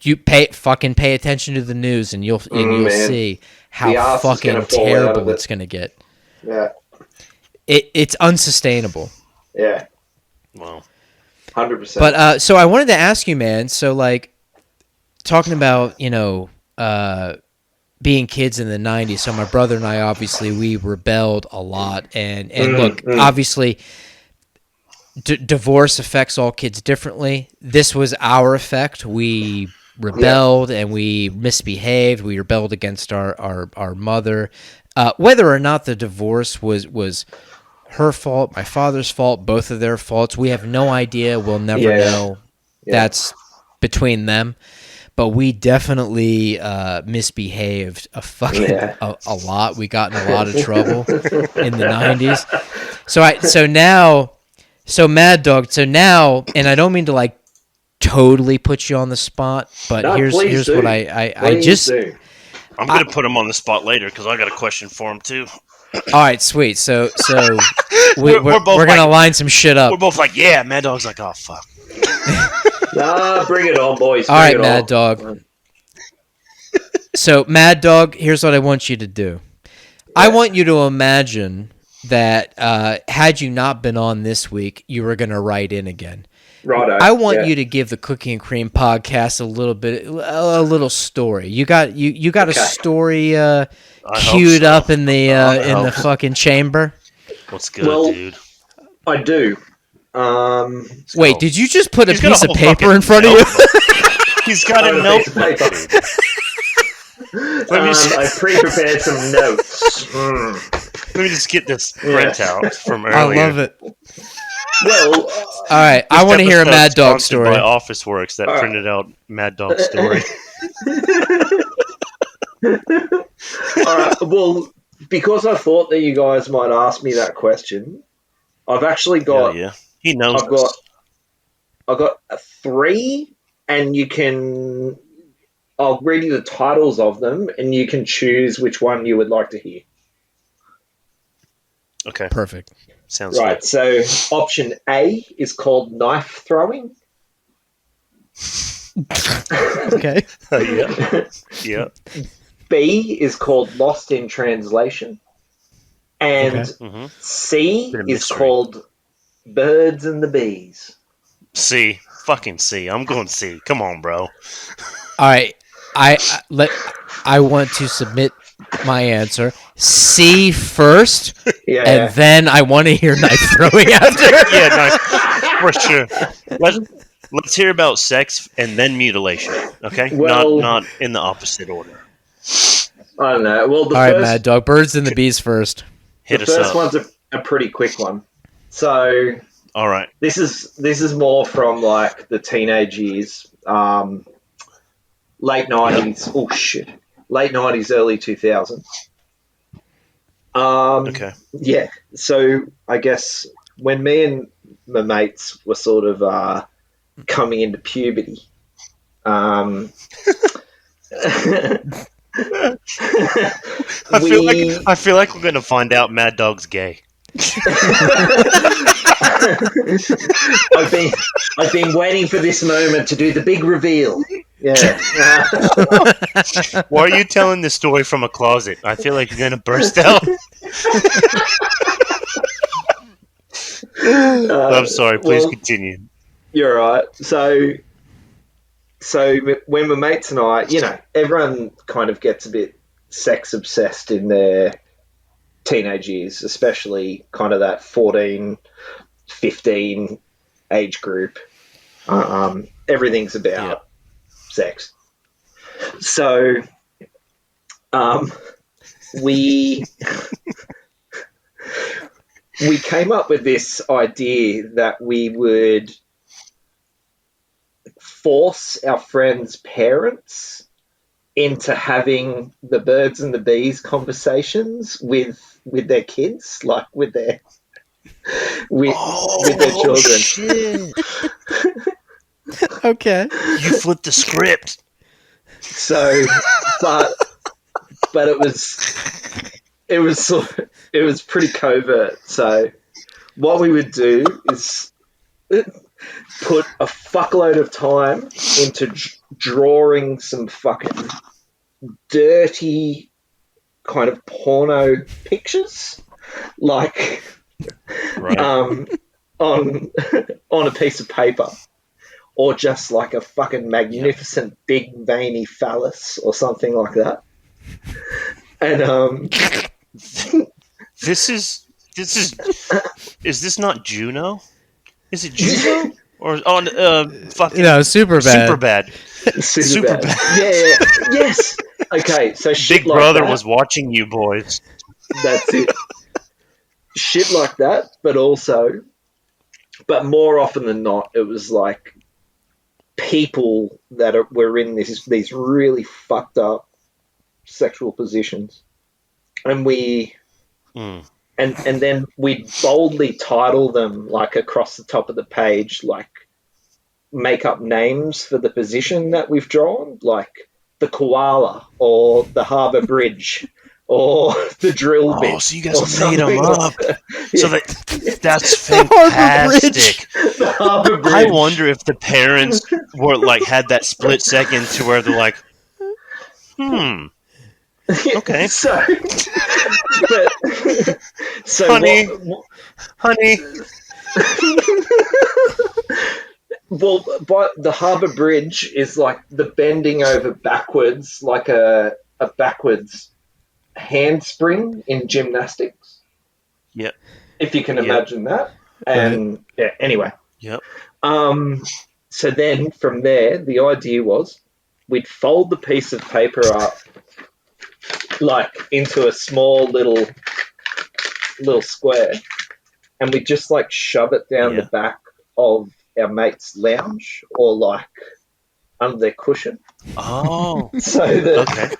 you fucking pay attention to the news and you'll see how fucking terrible it's gonna get. Yeah, it's unsustainable. Yeah. Wow. 100%. But so I wanted to ask you, man. So like talking about being kids in the 90s. So my brother and I, obviously, we rebelled a lot. And look, obviously, divorce affects all kids differently. This was our effect. We rebelled and we misbehaved. We rebelled against our mother. Whether or not the divorce was her fault, my father's fault, both of their faults, we have no idea. We'll never know. That's between them. But we definitely misbehaved a lot. We got in a lot of trouble in the 90s. So Mad Dog. So now, and I don't mean to like totally put you on the spot, but here's what I just do. I'm gonna put him on the spot later because I got a question for him too. All right, sweet. So we're gonna line some shit up. We're both like, yeah. Mad Dog's like, oh fuck. Nah, bring it on, boys. All right, Mad Dog. So, Mad Dog, here's what I want you to do. I want you to imagine that had you not been on this week, you were going to write in again. Righto. I want you to give the Cookie and Cream podcast a little story. You got a story queued up in the fucking chamber. What's good, dude? I do. Wait, did you just put a piece of paper in front of you? He's got a notebook. I pre-prepared some notes. Let me just get this printout from earlier. I love it. Well, all right. I want to hear a Mad Dog story. By Office Works that printed out Mad Dog story. All right. Well, because I thought that you guys might ask me that question, I've actually got. Yeah. He knows. I've got 3, and you can. I'll read you the titles of them, and you can choose which one you would like to hear. Okay. Perfect. Sounds right. good. So option A is called knife throwing. Okay. Yeah. B is called lost in translation. And C is called birds and the bees. C. Fucking C. I'm going C. Come on, bro. All right. I want to submit my answer. C first, and then I want to hear knife throwing after. Yeah, knife for sure. Let's hear about sex and then mutilation. Okay, well, not in the opposite order. I don't know. Well, all right, Mad Dog. Birds and the bees first. The first one's a pretty quick one. So, all right, this is more from like the teenage years, late 90s. Oh shit, late 90s, early 2000s. Okay. Yeah. So I guess when me and my mates were sort of coming into puberty, I feel like we're gonna find out Mad Dog's gay. I've been waiting for this moment to do the big reveal. Yeah. Why are you telling this story from a closet? I feel like you're gonna burst out. I'm sorry. Please Well, continue. you're right. So when my mates and I, everyone kind of gets a bit sex obsessed in their teenage years, especially kind of that 14, 15 age group. Everything's about sex. So we we came up with this idea that we would force our friends' parents into having the birds and the bees conversations with their kids, like with their with their children. Shit. Okay. You flipped the script. So, but it was pretty covert. So, what we would do is put a fuckload of time into drawing some fucking dirty kind of porno pictures, like Right. on a piece of paper, or just like a fucking magnificent big veiny phallus or something like that. And This is this not Juno? Is it Juno or on fucking super bad. Super bad. Yeah. Yes. Okay. So shit Big like Brother that, was watching you boys. That's it. Shit like that, but more often than not, it was like people that were in these really fucked up sexual positions, and and then we'd boldly title them like across the top of the page, like make up names for the position that we've drawn, like the koala or the harbour bridge or the drill bit. Oh, so you guys made them up. Yeah. So that's fantastic. The harbour bridge. I wonder if the parents were like had that split second to where they're like, okay. So Honey. Honey. Well, but the harbour bridge is like the bending over backwards, like a backwards handspring in gymnastics. Yep. If you can imagine that. And yeah, anyway. Yep. So then from there, the idea was we'd fold the piece of paper up like into a small little square, and we'd just like shove it down the back of our mate's lounge or like under their cushion. Oh. So that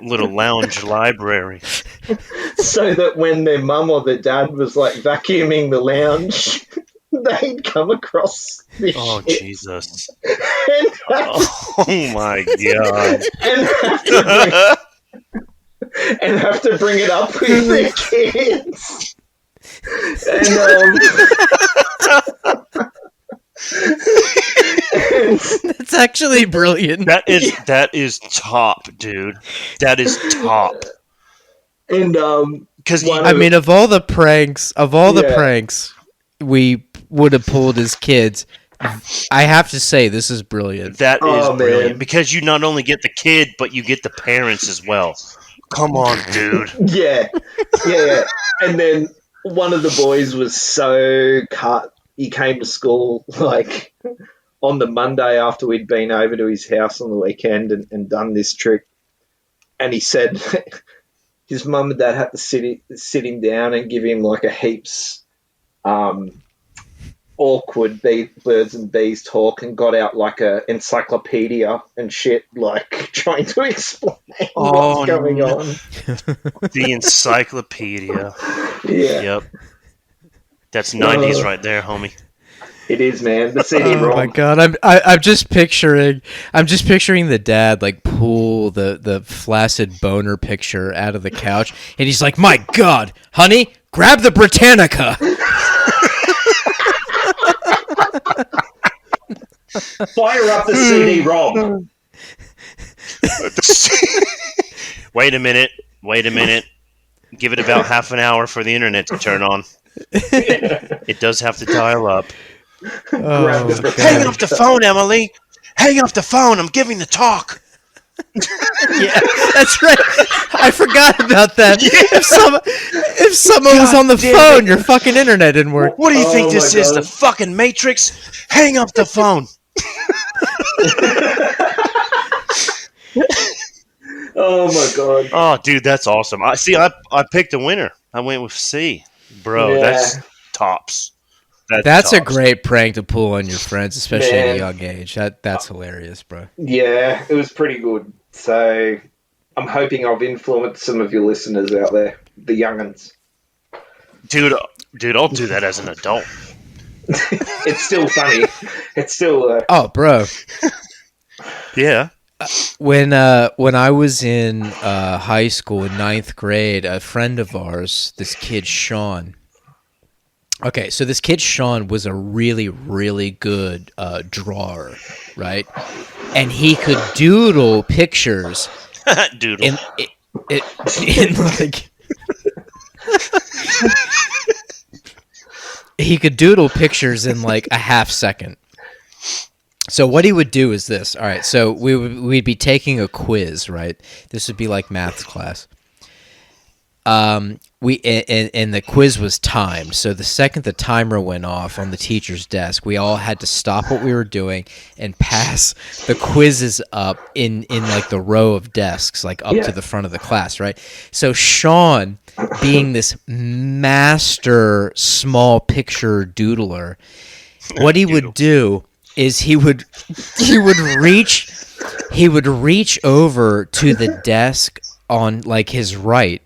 little lounge library. So that when their mum or their dad was like vacuuming the lounge, they'd come across this shit. Jesus. Oh my God. And have to bring it up with their kids. That's actually brilliant. That is top, dude. That is top. And because I mean, of all the pranks we would have pulled as kids, I have to say this is brilliant. That is brilliant, man. because you not only get the kid, but you get the parents as well. Come on, dude. Yeah. And then one of the boys was so cut. He came to school like on the Monday after we'd been over to his house on the weekend and done this trick. And he said his mum and dad had to sit him down and give him like a heaps awkward birds and bees talk, and got out like a encyclopedia and shit, like trying to explain what's going on. The encyclopedia. Yeah. Yep. That's 90s right there, homie. It is, man. The CD-ROM. Oh my God, I'm just picturing the dad like pull the flaccid boner picture out of the couch, and he's like, "My God, honey, grab the Britannica." Fire up the CD-ROM. Wait a minute. Give it about half an hour for the internet to turn on. It does have to dial up. Oh, Hang up the phone, Emily. Hang up the phone. I'm giving the talk. yeah, that's right. I forgot about that. If someone was on the phone, your fucking internet didn't work. What do you think this is? God. The fucking Matrix? Hang up the phone. Oh my god. Oh, dude, that's awesome. I picked a winner. I went with C. Bro, Yeah. that's tops. That's a tops. great prank to pull on your friends, especially at a Man. young age. That's hilarious, bro. Yeah, it was pretty good. So I'm hoping I've influenced some of your listeners out there, the young'uns. Dude, I'll do that as an adult. It's still funny. It's still... Oh, bro. Yeah. When I was in high school in 9th grade, a friend of ours, this kid Sean. Okay, so this kid Sean was a really, really good drawer, right? And he could doodle pictures Doodle. in like he could doodle pictures in like a half second. So what he would do is this. All right, so we'd be taking a quiz, right? This would be like math class. And the quiz was timed. So the second the timer went off on the teacher's desk, we all had to stop what we were doing and pass the quizzes up in like the row of desks, like up to the front of the class, right? So Sean, being this master small picture doodler, what he would do is he would reach over to the desk on like his right.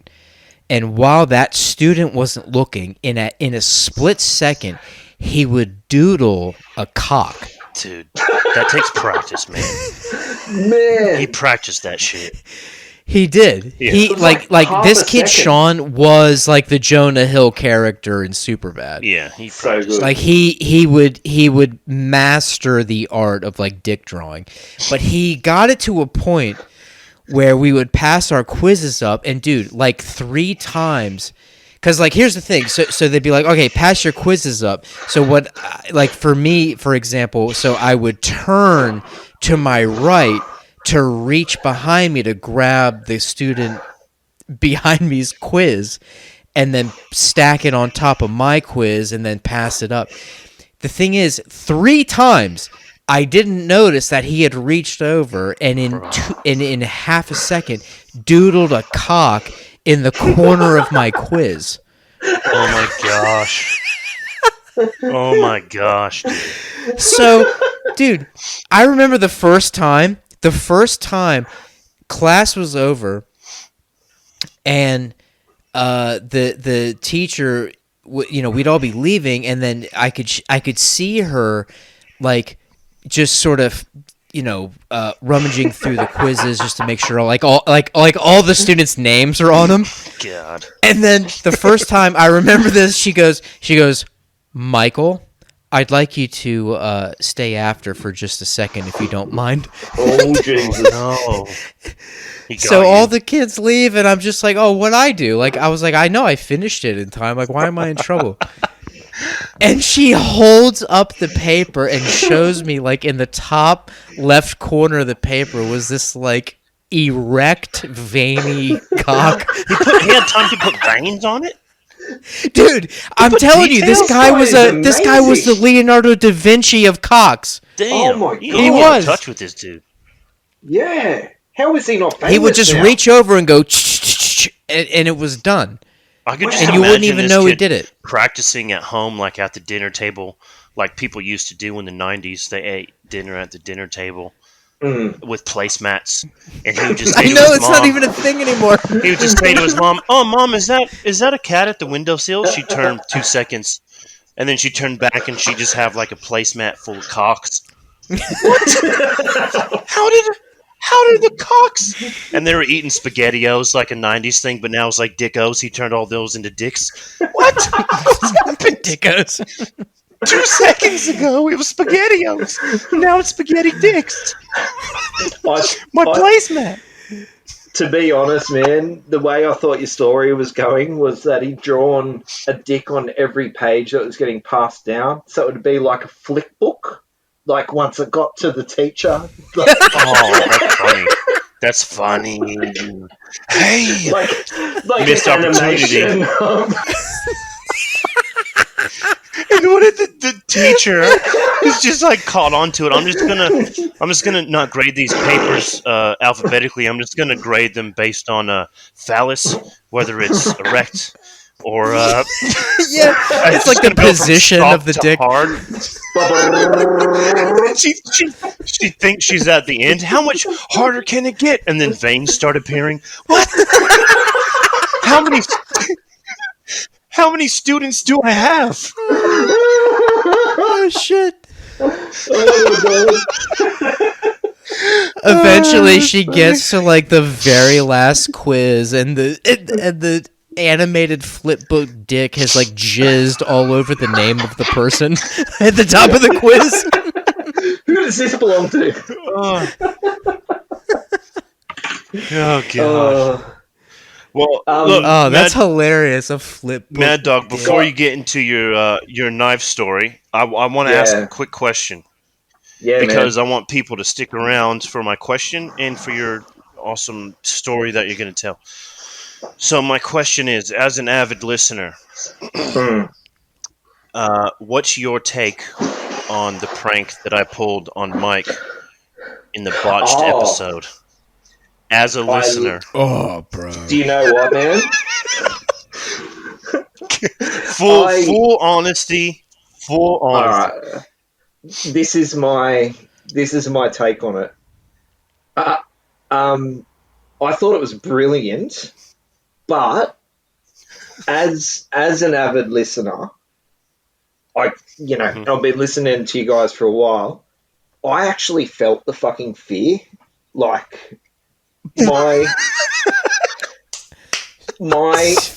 And while that student wasn't looking, in a split second, he would doodle a cock. Dude, that takes practice, man. Man. He practiced that shit. He did. Yeah. He like half this a kid second. Sean was like the Jonah Hill character in Superbad. Yeah, he So practiced. good. Like he would master the art of like dick drawing, but he got it to a point where we would pass our quizzes up, and dude, like 3 times, because like here's the thing, so they'd be like, okay, pass your quizzes up. So what, like for me, for example, so I would turn to my right to reach behind me to grab the student behind me's quiz, and then stack it on top of my quiz, and then pass it up. The thing is, 3 times I didn't notice that he had reached over and in half a second doodled a cock in the corner of my quiz. Oh my gosh. Oh my gosh, dude. So, dude, I remember the first time class was over and the teacher, we'd all be leaving, and then I could see her like just sort of rummaging through the quizzes just to make sure all the students' names are on them. God. And then the first time I remember this, she goes, Michael, I'd like you to stay after for just a second if you don't mind. Oh, Jesus. No. So all the kids leave, and I'm just like, oh, what'd I do? Like, I was like, I know I finished it in time. Like, why am I in trouble? And she holds up the paper and shows me, like, in the top left corner of the paper was this, like, erect, veiny cock. He had time to put veins on it? Dude, I'm telling you, this guy was the Leonardo da Vinci of cocks. Damn. Oh my You God. need He to get in was. touch with this dude. Yeah. How is he not famous He would just now? reach over and go, and it was done. I could just And you wouldn't imagine even this know he kid did it. practicing at home, like at the dinner table, like people used to do in the 90s. They ate dinner at the dinner table with placemats. And he would just say I to know his it's mom, not even a thing anymore. He would just say to his mom, "Oh, Mom, is that a cat at the windowsill?" She'd turn 2 seconds, and then she'd turn back, and she'd just have like a placemat full of cocks. What? How did the cocks? And they were eating SpaghettiOs, like a '90s thing, but now it's like Dickos. He turned all those into dicks. What? What's happened? Dickos. 2 seconds ago, it was SpaghettiOs. Now it's Spaghetti Dicks. My I, placemat. to be honest, man, the way I thought your story was going was that he'd drawn a dick on every page that was getting passed down. So it would be like a flick book. Like once it got to the teacher. Oh, that's funny. That's funny. Hey, like missed an opportunity. animation. And what if the teacher is just like caught onto it? I'm just gonna not grade these papers alphabetically. I'm just gonna grade them based on phallus, whether it's erect or Yeah, I'm it's just like the gonna go from position soft of the to dick. hard. she thinks she's at the end. How much harder can it get? And then veins start appearing. What? How many students do I have? Oh shit! Oh Eventually, she gets to like the very last quiz, and the animated flipbook dick has like jizzed all over the name of the person at the top of the quiz. Who does this belong to? Oh god. Well, look, Oh, that's hilarious! A flipbook. Mad Dog. dick. Before you get into your knife story, I want to ask a quick question. Yeah, Because man. I want people to stick around for my question and for your awesome story that you're going to tell. So my question is, as an avid listener, what's your take on the prank that I pulled on Mike in the botched episode? As a listener. Oh, bro. Do you know what, man? Full honesty. Full honesty. All right. This is my take on it. I thought it was brilliant, but as an avid listener, I've been listening to you guys for a while. I actually felt the fucking fear, like my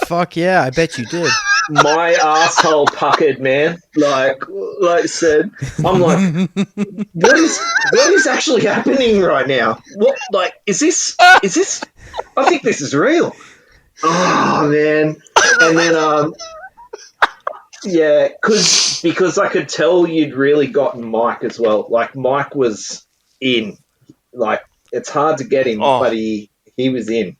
Fuck yeah! I bet you did. my asshole puckered, man. Like I said, I'm like, what is actually happening right now? What, like, is this? I think this is real. Oh man! And then yeah, because I could tell you'd really gotten Mike as well. Like Mike was in. Like it's hard to get him, but he was in.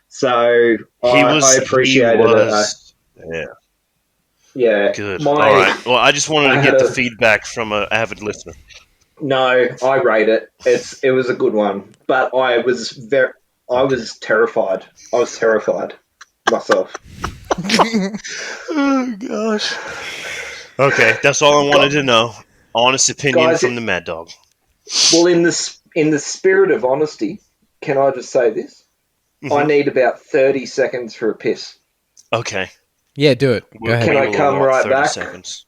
So I appreciated it. Yeah. Yeah. Good. All right. Well, I just wanted to get the feedback from an avid listener. No, I rate it. It was a good one, but I was terrified. I was terrified myself. Oh gosh. Okay, that's all I wanted to know. Honest opinion Guys, from the Mad Dog. Well, in the spirit of honesty, can I just say this? Mm-hmm. I need about 30 seconds for a piss. Okay. Yeah, do it. Go ahead. Can I come right 30 back? Seconds.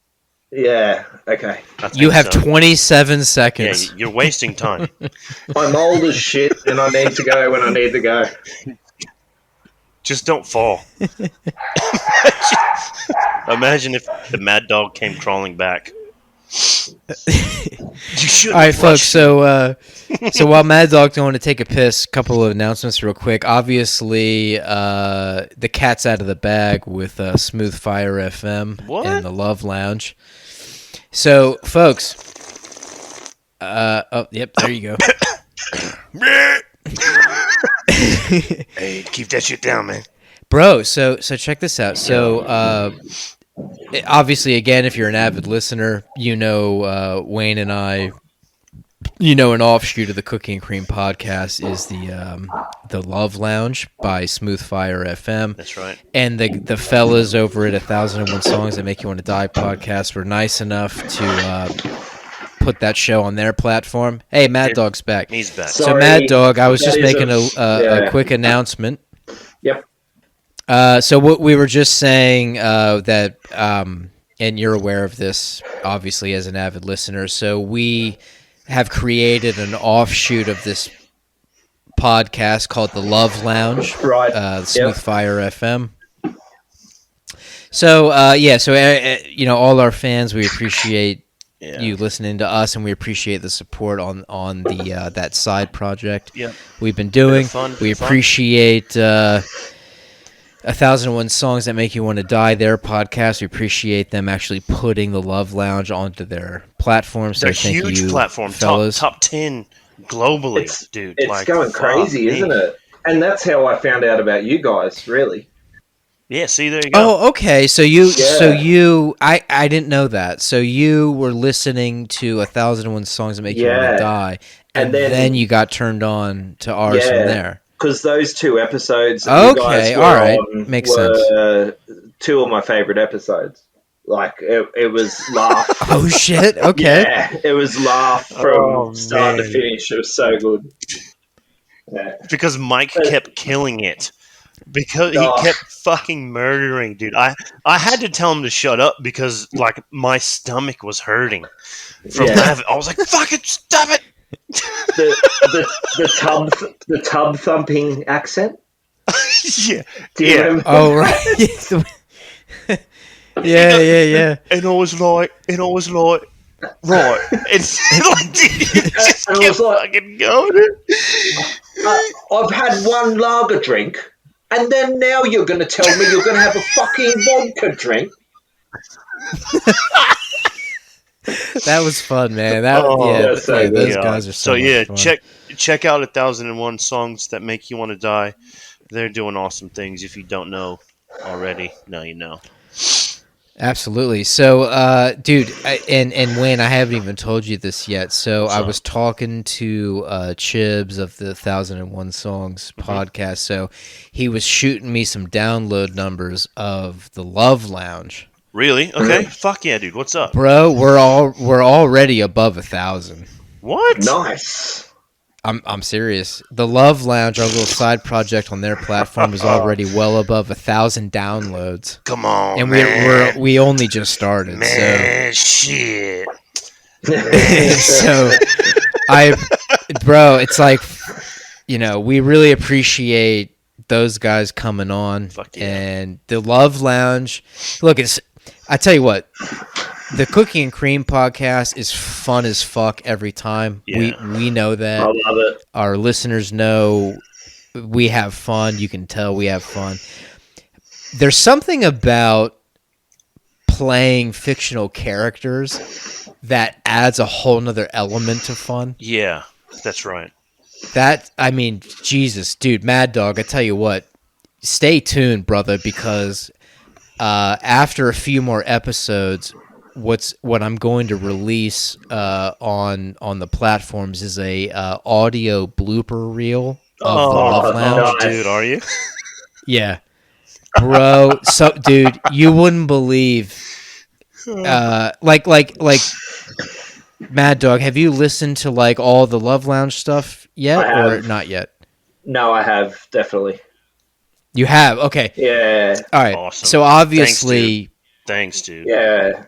Yeah, okay. You have 27 seconds. Yeah, you're wasting time. I'm old as shit, and I need to go when I need to go. Just don't fall. Imagine if the Mad Dog came crawling back. All right, folks. So while Mad Dog's going to take a piss, a couple of announcements real quick. Obviously, the cat's out of the bag with Smooth Fire FM and the Love Lounge. So, folks. Yep, there you go. Hey, keep that shit down, man. Bro, so check this out. So, obviously, again, if you're an avid listener, you know Wayne and I, an offshoot of the Cookie and Cream podcast is the Love Lounge by Smooth Fire FM. That's right. And the fellas over at 1001 Songs That Make You Want to Die podcast were nice enough to put that show on their platform. Hey, Mad Dog's back. He's back. So, Mad Dog, I was just making a quick announcement. Yep. So what we were just saying that, and you're aware of this, obviously, as an avid listener. So we have created an offshoot of this podcast called the Love Lounge, right? Smooth Fire FM. So all our fans, we appreciate Yeah. you listening to us, and we appreciate the support on the that side project Yep. we've been doing. Fun. We appreciate 1001 Songs That Make You Want to Die, their podcast. We appreciate them actually putting the Love Lounge onto their platform. So They're thank huge you, platform, fellas. top 10 globally, dude. It's like, going crazy, isn't it? And that's how I found out about you guys, really. Yeah, see, there you go. Oh, okay. I didn't know that. So you were listening to 1001 Songs That Make You Want to Die, and then you got turned on to ours from there. Because those 2 episodes that you guys were on Makes were 2 of my favorite episodes. Like, it was laugh. Oh, shit. Okay. Yeah, it was laugh from start to finish. It was so good. Yeah. Because Mike kept killing it. Because he kept fucking murdering, dude. I had to tell him to shut up because, like, my stomach was hurting from laughing. I was like, "Fucking stop it!" The tub thumping accent. Yeah. Do you remember? Oh, right. Yeah. And I was like, right. It's like, dude, you just And I kept was like, fucking going. I've had one lager drink, and then now you're going to tell me you're going to have a fucking vodka drink. That was fun, man. Those guys are so much fun. check out 1001 Songs That Make You Want to Die. They're doing awesome things. If you don't know already, now you know. Absolutely. So, dude, and Wayne, I haven't even told you this yet. So I was talking to Chibs of the 1001 Songs podcast. So he was shooting me some download numbers of the Love Lounge. Really? Okay. Fuck yeah, dude. What's up, bro? We're already above 1,000. What? Nice. I'm serious. The Love Lounge, our little side project on their platform, is already well above 1,000 downloads. Come on, and man. we only just started. Man, shit. So it's like, we really appreciate those guys coming on. Fuck yeah. And the Love Lounge. Look, I tell you what. The Cookie and Cream podcast is fun as fuck every time. Yeah. We know that. I love it. Our listeners know we have fun. You can tell we have fun. There's something about playing fictional characters that adds a whole nother element to fun. Yeah, that's right. Jesus, dude, Mad Dog, I tell you what, stay tuned, brother, because after a few more episodes, what I'm going to release on the platforms is a audio blooper reel of the Love Lounge. Nice. Dude, are you? Yeah, bro. So, dude, you wouldn't believe. Like Mad Dog. Have you listened to like all the Love Lounge stuff yet, or not yet? No, I have definitely. You have? Okay. Yeah. All right. Awesome. So obviously. Thanks, dude. Yeah.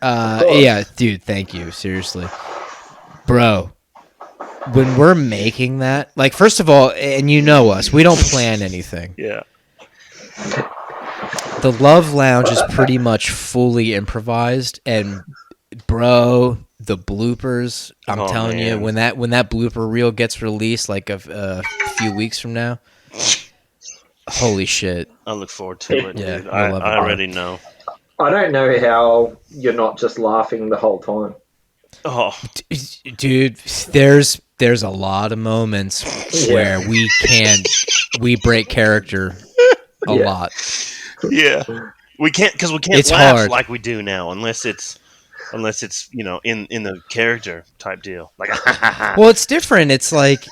Yeah, dude, thank you. Seriously. Bro, when we're making that, like, first of all, and you know us, we don't plan anything. Yeah. The Love Lounge is pretty much fully improvised, and, bro, the bloopers, I'm telling you, when that blooper reel gets released, like a few weeks from now, holy shit. I look forward to it, Yeah, dude. I love it, I already know. I don't know how you're not just laughing the whole time. Oh, dude, there's a lot of moments where we break character a lot. Yeah, we can't It's laugh hard. like we do now unless it's in the character type deal. Like, well, it's different. It's like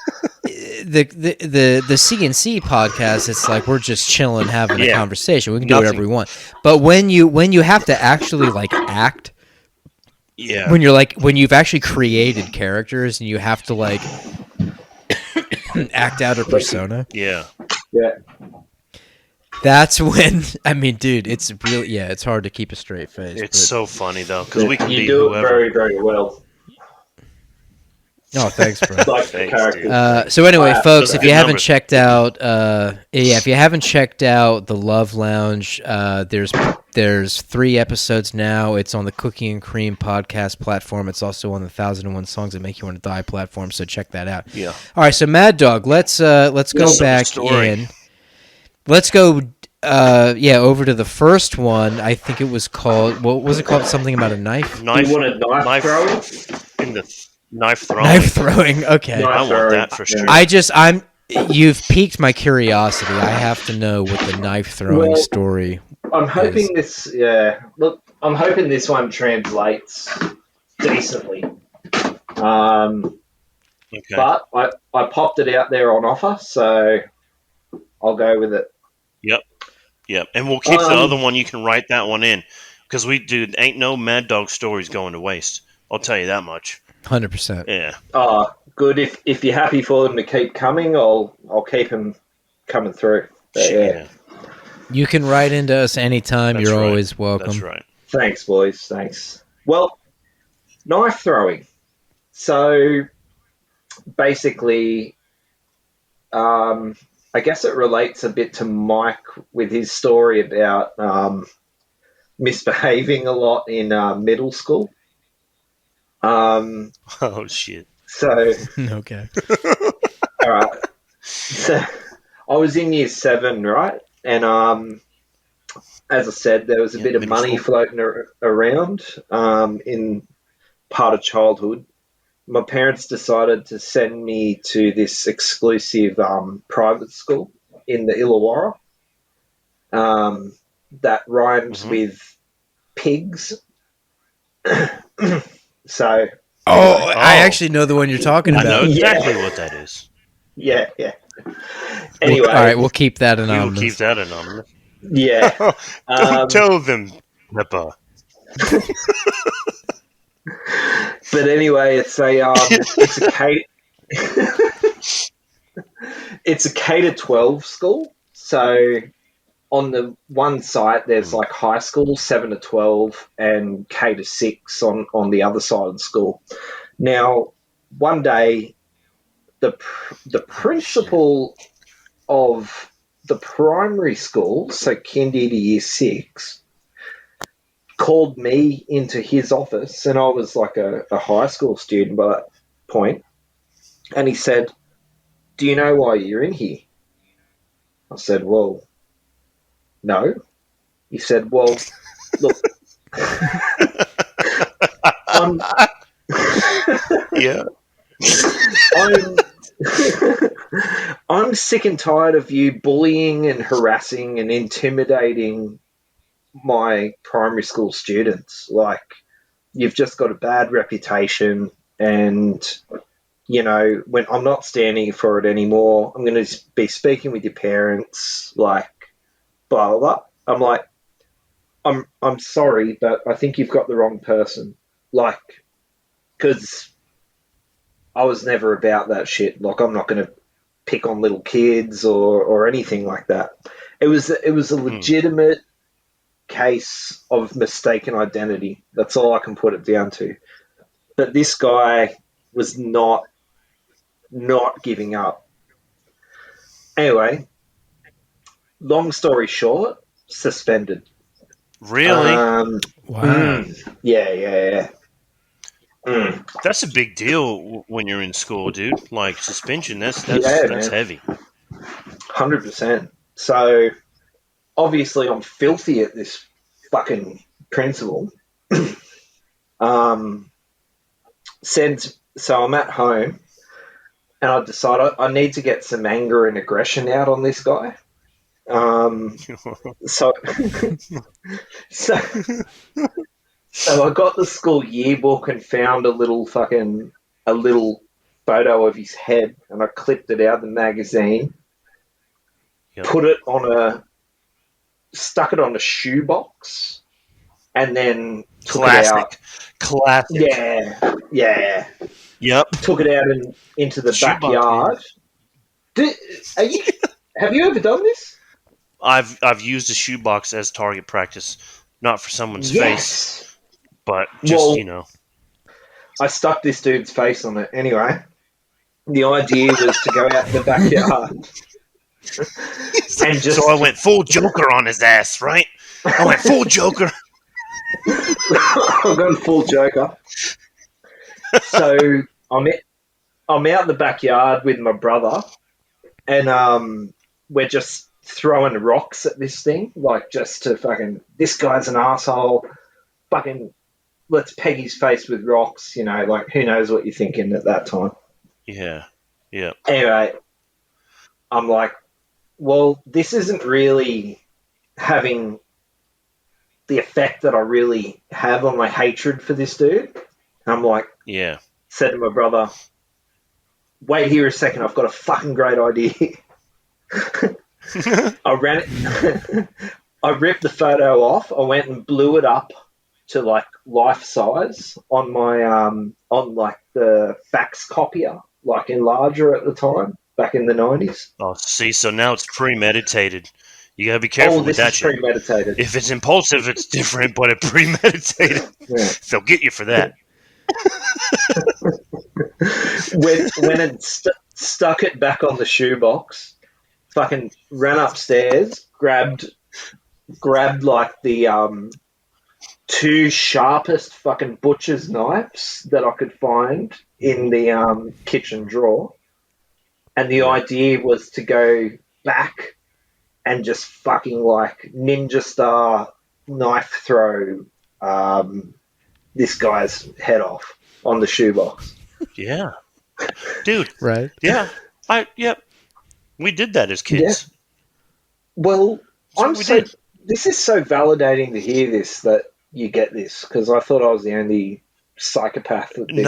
the CNC podcast. It's like we're just chilling, having a conversation. We can do whatever we want. But when you have to actually like act, when you've actually created characters and you have to like act out a persona. Yeah. That's when dude, it's really it's hard to keep a straight face. It's so funny though because we can you be do whoever. it very, very well. Oh, thanks, bro. Like the Thanks, dude. characters. So anyway, folks, Those are if you good haven't numbers. checked out, if you haven't checked out the Love Lounge, there's 3 episodes now. It's on the Cookie and Cream podcast platform. It's also on the 1001 Songs That Make You Want to Die platform. So check that out. Yeah. All right, so Mad Dog, let's go Yes, back story. in. Let's go. Over to the first one. I think it was called. What was it called? Something about a knife. You wanted knife throwing? In the knife throwing. Knife throwing. Okay. Knife I want throwing, that for yeah. sure. You've piqued my curiosity. I have to know what the knife throwing story. I'm hoping this. Yeah, look, I'm hoping this one translates decently. Okay. But I popped it out there on offer, so I'll go with it. Yep. And we'll keep the other one. You can write that one in. Because ain't no Mad Dog stories going to waste. I'll tell you that much. 100%. Yeah. Good. If you're happy for them to keep coming, I'll keep them coming through. But, yeah. You can write into us anytime. That's You're right. always welcome. That's right. Thanks, boys. Thanks. Well, knife throwing. So basically, I guess it relates a bit to Mike with his story about misbehaving a lot in middle school. Oh, shit. So, Okay. all right. So, I was in year 7, right? And as I said, there was a bit of middle money school. floating around in part of childhood. My parents decided to send me to this exclusive private school in the Illawarra that rhymes with pigs. So, I actually know the one you're talking I about. know exactly Yeah. what that is. yeah. Anyway, All right, we'll keep that We will anonymous. keep that anonymous. yeah. Don't tell them, Peppa. But anyway, it's a K it's a K to 12 school. So on the one site, there's like high school 7 to 12 and K to 6 on the other side of the school. Now, one day, the principal of the primary school, so kindy to year 6, called me into his office, and I was like a high school student by that point, and he said, "Do you know why you're in here?" I said, "Well, no." He said, "Well, look, I'm Yeah. I'm I'm sick and tired of you bullying and harassing and intimidating my primary school students. Like, you've just got a bad reputation, and when I'm not standing for it anymore, I'm going to be speaking with your parents, like, blah blah blah." I'm like, I'm sorry, but I think you've got the wrong person. Like, because I was never about that shit. Like, I'm not going to pick on little kids or anything like that. It was a legitimate case of mistaken identity. That's all I can put it down to. But this guy was not giving up. Anyway, long story short, suspended. Really? Wow. Yeah. That's a big deal when you're in school, dude. Like suspension, that's Yeah, that's man. heavy. 100%. So obviously I'm filthy at this fucking principal. So I'm at home and I decide I need to get some anger and aggression out on this guy. So so I got the school yearbook and found a little photo of his head, and I clipped it out of the magazine, Yep. stuck it on a shoebox, and then took it out. Classic. Yeah. Yep. Took it out into the Shoebox, backyard. Have you ever done this? I've used a shoebox as target practice, not for someone's face, Yes. but just Well, I stuck this dude's face on it. Anyway, the idea was to go out in the backyard and So I just went full Joker on his ass, right? I went full Joker. I'm going full Joker. So I'm out in the backyard with my brother, and we're just throwing rocks at this thing, like just to fucking, this guy's an asshole. Fucking, let's peg his face with rocks. Like who knows what you're thinking at that time. Yeah. Yeah. Anyway, I'm like, well, this isn't really having the effect that I really have on my hatred for this dude. And I'm like, Yeah. said to my brother, wait here a second, I've got a fucking great idea. I ran it. I ripped the photo off. I went and blew it up to like life size on my on like the fax copier, like enlarger at the time, back in the 90s. Oh, see, so now it's premeditated. You gotta be careful with This that is shit. premeditated. If it's impulsive, it's different, but it premeditated, Yeah. they'll get you for that. when it stuck it back on the shoebox, fucking ran upstairs, grabbed like the two sharpest fucking butcher's knives that I could find in the kitchen drawer, and the idea was to go back and just fucking like ninja star knife throw this guy's head off on the shoebox. Yeah, dude. Right. Yeah, we did that as kids. Yeah. Well, did. this is so validating to hear this, that you get this, because I thought I was the only psychopath that did this.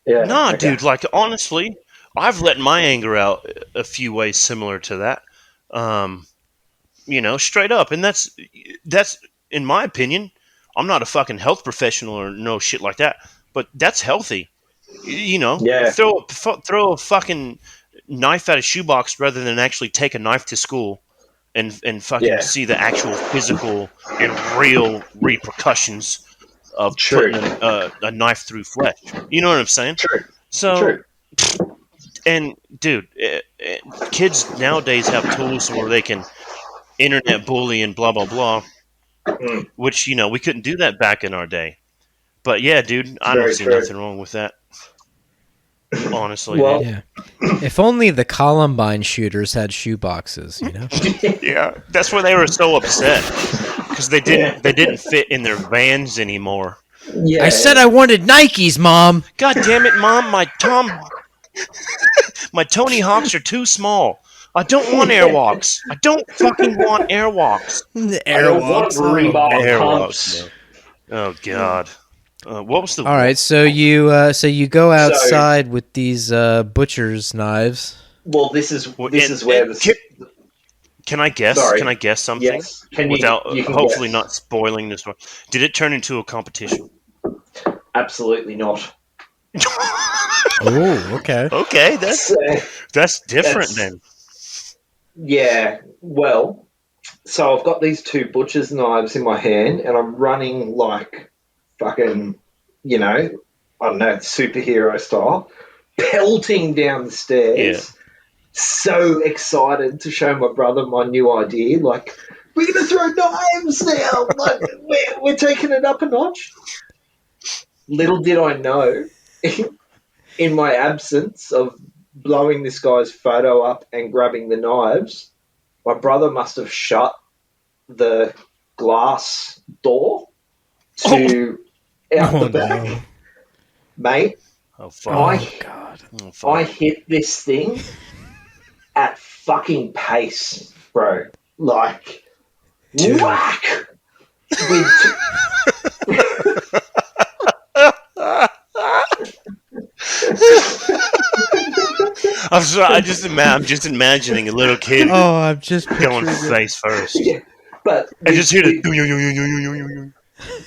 Yeah, Nah, okay. dude. Like honestly, I've let my anger out a few ways similar to that. Straight up, and that's in my opinion. I'm not a fucking health professional or no shit like that, but that's healthy. Yeah. Throw a fucking knife out of shoebox rather than actually take a knife to school and fucking see the actual physical and real repercussions of True. putting a knife through flesh. You know what I'm saying? True. So, True. and dude, kids nowadays have tools where they can internet bully and blah blah blah, which we couldn't do that back in our day. But yeah, dude, I don't see nothing wrong with that. Honestly, Well, Yeah. If only the Columbine shooters had shoeboxes, yeah, that's why they were so upset, because they didn't fit in their vans anymore. yeah. I said I wanted Nikes, Mom. God damn it, Mom! My Tony Hawks are too small. I don't want Airwalks. I don't fucking want Airwalks. The I don't want Airwalks. Reebok pumps. Oh God. What was the? All right, so you go outside with these butcher's knives. Well, this is where the. Can I guess? Sorry. Can I guess something? Yes. Can Without you can hopefully guess. not spoiling this one. Did it turn into a competition? Absolutely not. Oh, okay. Okay, that's different That's- then. Yeah. Well, so I've got these two butcher's knives in my hand, and I'm running like fucking, I don't know, superhero style, pelting down the stairs. Yeah. So excited to show my brother my new idea. Like, we're going to throw knives now. Like, we're taking it up a notch. Little did I know, in my absence of blowing this guy's photo up and grabbing the knives, my brother must have shut the glass door to out the back. No. Mate, Oh fuck. Oh God. Oh, fuck. I hit this thing at fucking pace, bro. Like, Dude. whack! I'm sorry. I'm just imagining a little kid Oh, I'm just going picturing it. face first. Yeah, but I just hear with the.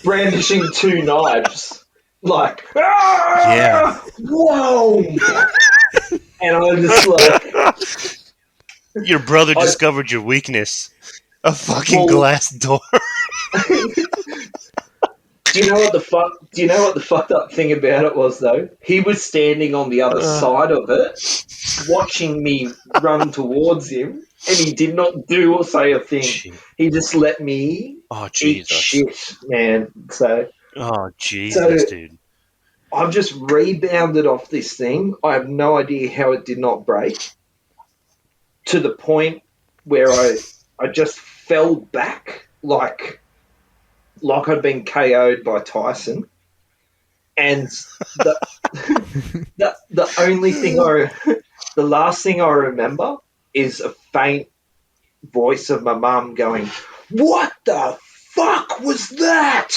brandishing two knives, like, ah! Yeah. Whoa! And I'm just like, Your brother discovered your weakness. A fucking Well- glass door. Do you know what the fuck? Do you know what the fucked up thing about it was though? He was standing on the other side of it, watching me run towards him, and he did not do or say a thing. Gee. He just let me Oh eat Jesus. shit, man. Oh Jesus, dude. I've just rebounded off this thing. I have no idea how it did not break. To the point where I just fell back like I'd been KO'd by Tyson. And the the only thing the last thing I remember is a faint voice of my mum going, "What the fuck was that?"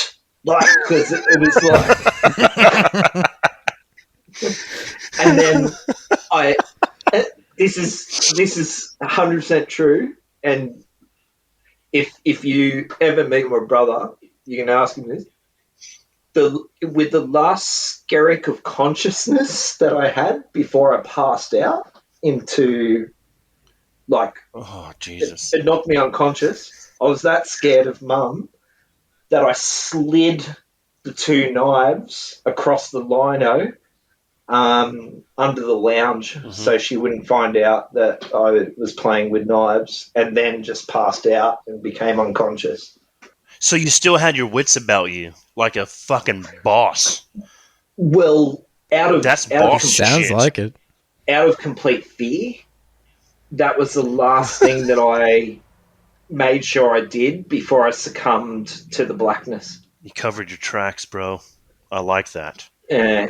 Like, because it was like, and then I. This is 100% true, and if you ever meet my brother, you can ask him this. With the last skerrick of consciousness that I had before I passed out into, like, Oh Jesus. it knocked me unconscious. I was that scared of mum that I slid the two knives across the lino under the lounge so she wouldn't find out that I was playing with knives, and then just passed out and became unconscious. So you still had your wits about you, like a fucking boss. Well, That's boss Sounds shit. like it. out of complete fear, that was the last thing that I made sure I did before I succumbed to the blackness. You covered your tracks, bro. I like that.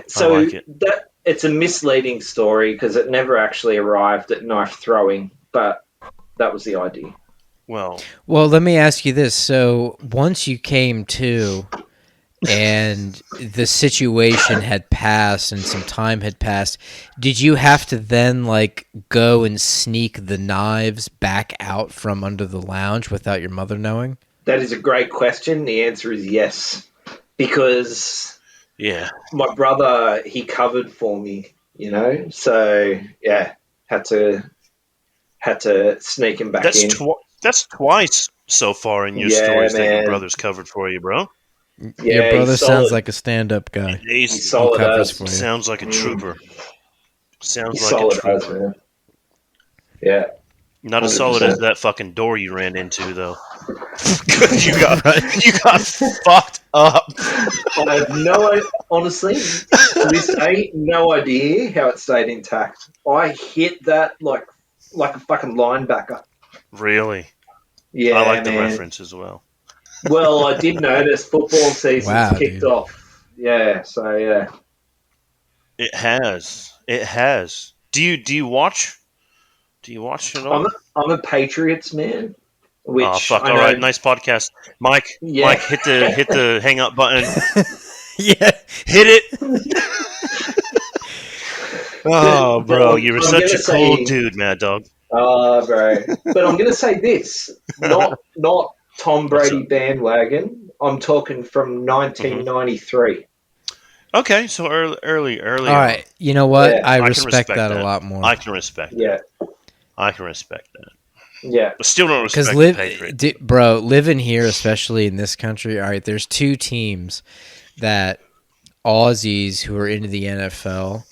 So I like it. that it's a misleading story because it never actually arrived at knife throwing, but that was the idea. Well, let me ask you this. So once you came to and the situation had passed and some time had passed, did you have to then like go and sneak the knives back out from under the lounge without your mother knowing? That is a great question. The answer is yes, because yeah. my brother, he covered for me, so yeah, had to sneak him back in. That's twice so far in your Yeah, stories that your man. brother's covered for you, bro. Your Yeah, brother he's sounds solid. like a stand-up guy. He's He's solid covers as. for you. sounds like a trooper. Sounds He's like a solid as, trooper. man. Yeah. Not as solid 100%. as that fucking door you ran into, though. you got fucked up. I have honestly, to this day, no idea how it stayed intact. I hit that like a fucking linebacker. Really? Yeah, I like man. the reference as well. Well, I did notice football season's Wow, kicked dude. off. Yeah, so yeah. It has. It has. Do you watch? Do you watch it all? I'm a Patriots man, which Oh fuck! I All know. right, nice podcast, Mike. Yeah. Mike, hit the hang up button. Yeah. Hit it. Oh, bro, you were I'm such a gonna cool say- dude, Mad Dog. Oh, bro. But I'm going to say this, not Tom Brady bandwagon. I'm talking from 1993. Okay, so early. All right. You know what? Yeah, I can respect that a lot more. I can respect Yeah, that. I can respect that. yeah. But still don't respect Because the Patriots. living here, especially in this country, all right, there's two teams that Aussies who are into the NFL,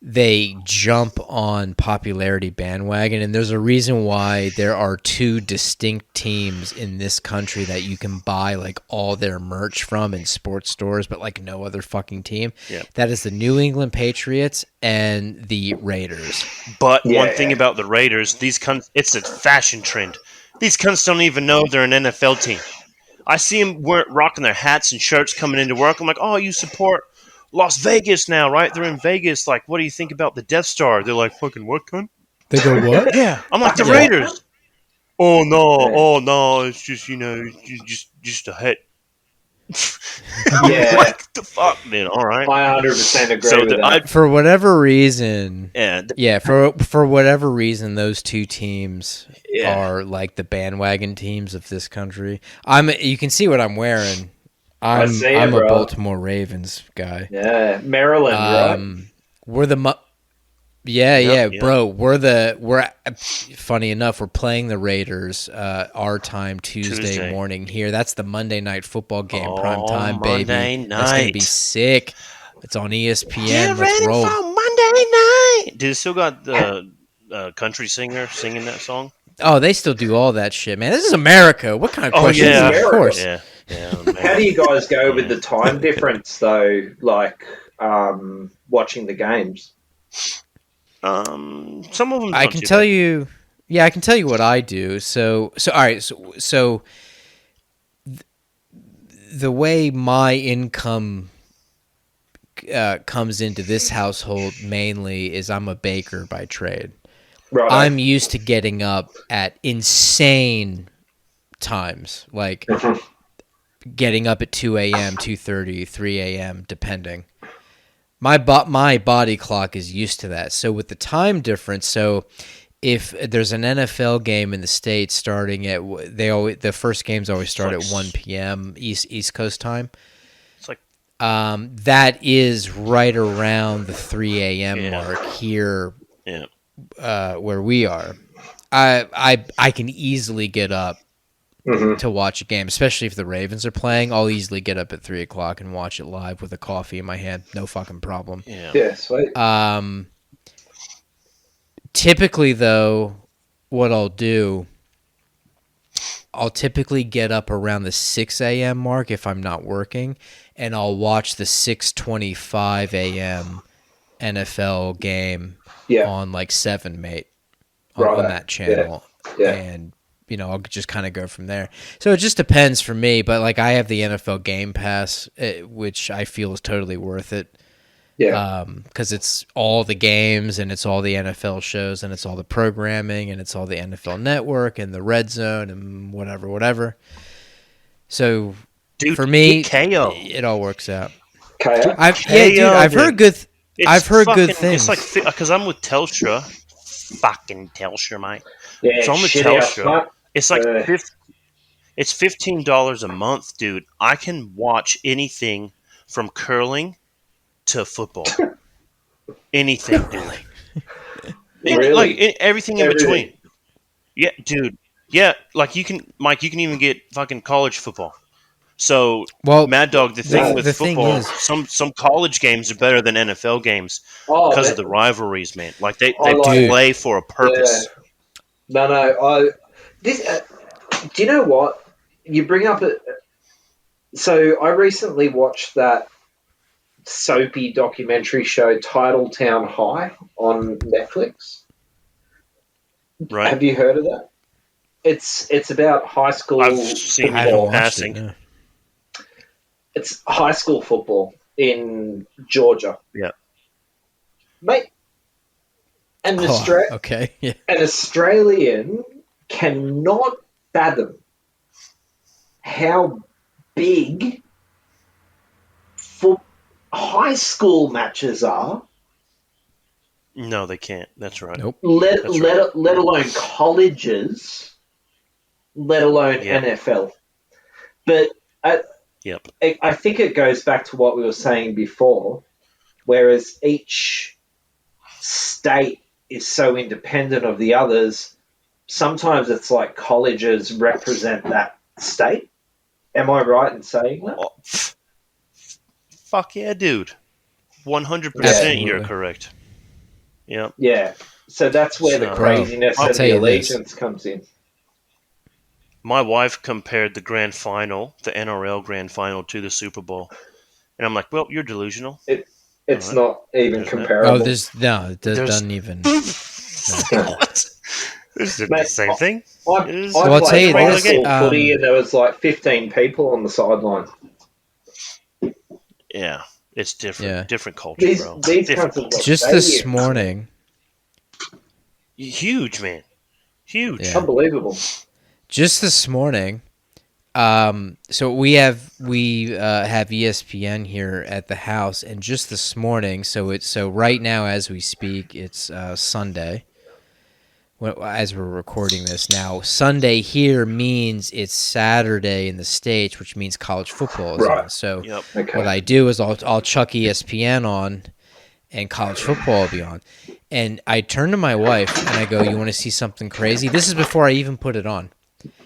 they jump on popularity bandwagon, and there's a reason why there are two distinct teams in this country that you can buy like all their merch from in sports stores, but like no other fucking team. Yeah. That is the New England Patriots and the Raiders. But Yeah. one thing about the Raiders, it's a fashion trend. These cunts don't even know they're an NFL team. I see them rocking their hats and shirts coming into work. I'm like, oh, you support Las Vegas now, right? They're in Vegas. Like, what do you think about the Death Star? They're like, fucking what, cunt? They go, what? Yeah. I'm like, the Yeah. Raiders. Oh, no. It's just, just a hat. Yeah. Like, the fuck, man. All right. I 100% agree So with that. For whatever reason, yeah, for whatever reason, those two teams Yeah. are like the bandwagon teams of this country. You can see what I'm wearing. I'm see it, a bro. Baltimore Ravens guy. Yeah, Maryland, right? We're the Yeah, Yep. bro. We're funny enough, we're playing the Raiders our time Tuesday morning here. That's the Monday night football game, prime Oh, time, baby. Monday That's gonna be night. sick. It's on ESPN. Get Let's ready for roll. Monday night. Dude, it still got the country singer singing that song? Oh, they still do all that shit, man. This is America. What kind of Oh, question is yeah. that? Of course. Yeah. Yeah, How do you guys go with Yeah. the time difference, though? Like watching the games. Some of them I can tell you. Yeah, I can tell you what I do. So all right. So the way my income comes into this household mainly is I'm a baker by trade. Right. I'm used to getting up at insane times, like getting up at 2 a.m., 2:30, 3 a.m., depending. My body clock is used to that. So with the time difference, so if there's an NFL game in the States starting at the first games always start at 1 p.m. East Coast time. It's like that is right around the 3 a.m. mark here where we are. I can easily get up to watch a game, especially if the Ravens are playing. I'll easily get up at 3 o'clock and watch it live with a coffee in my hand. No fucking problem. Yeah, sweet. Typically, though, what I'll do, I'll typically get up around the 6 a.m. mark if I'm not working, and I'll watch the 6:25 a.m. NFL game on like 7 mate on that channel. Yeah. And I'll just kind of go from there. So it just depends for me, but like I have the NFL Game Pass, which I feel is totally worth it. Yeah. Because it's all the games and it's all the NFL shows and it's all the programming and it's all the NFL Network and the Red Zone and whatever. So for me, it all works out. I've heard good. I've heard good things. It's like because I'm with Telstra, fucking Telstra, mate. Yeah, so I'm with Telstra. It's like it's $15 a month, dude. I can watch anything from curling to football. Anything, dude. Really? Like everything in between. Yeah, dude. Yeah, like Mike, you can even get fucking college football. So, Mad Dog, the thing with football, some college games are better than NFL games because of the rivalries, man. Like they play for a purpose. Yeah. No. Do you know what? You bring up it. So I recently watched that soapy documentary show Titletown High on Netflix. Right. Have you heard of that? It's about high school I've seen football. it passing. Yeah. It's high school football in Georgia. Yeah. Mate. An Australian cannot fathom how big high school matches are. No, they can't. That's right. Nope. Let alone colleges, let alone NFL. But I think it goes back to what we were saying before, whereas each state is so independent of the others, sometimes it's like colleges represent that state. Am I right in saying that? Oh, fuck yeah, dude. 100% you're correct. Yep. Yeah. So that's where the craziness and the allegiance comes in. My wife compared the grand final, the NRL grand final, to the Super Bowl. And I'm like, well, you're delusional. It's not even comparable. Oh, it doesn't even. What? This is the same thing. I played high school footy and there was like 15 people on the sideline. Yeah, it's different. Yeah. Different culture, bro. Just this morning. Huge, man. Huge. Yeah. Unbelievable. Just this morning. So we have ESPN here at the house, and just this morning. So right now as we speak, it's Sunday. As we're recording this now, Sunday here means it's Saturday in the States, which means college football is on. So what I do is I'll chuck ESPN on, and college football will be on. And I turn to my wife and I go, "You want to see something crazy?" This is before I even put it on.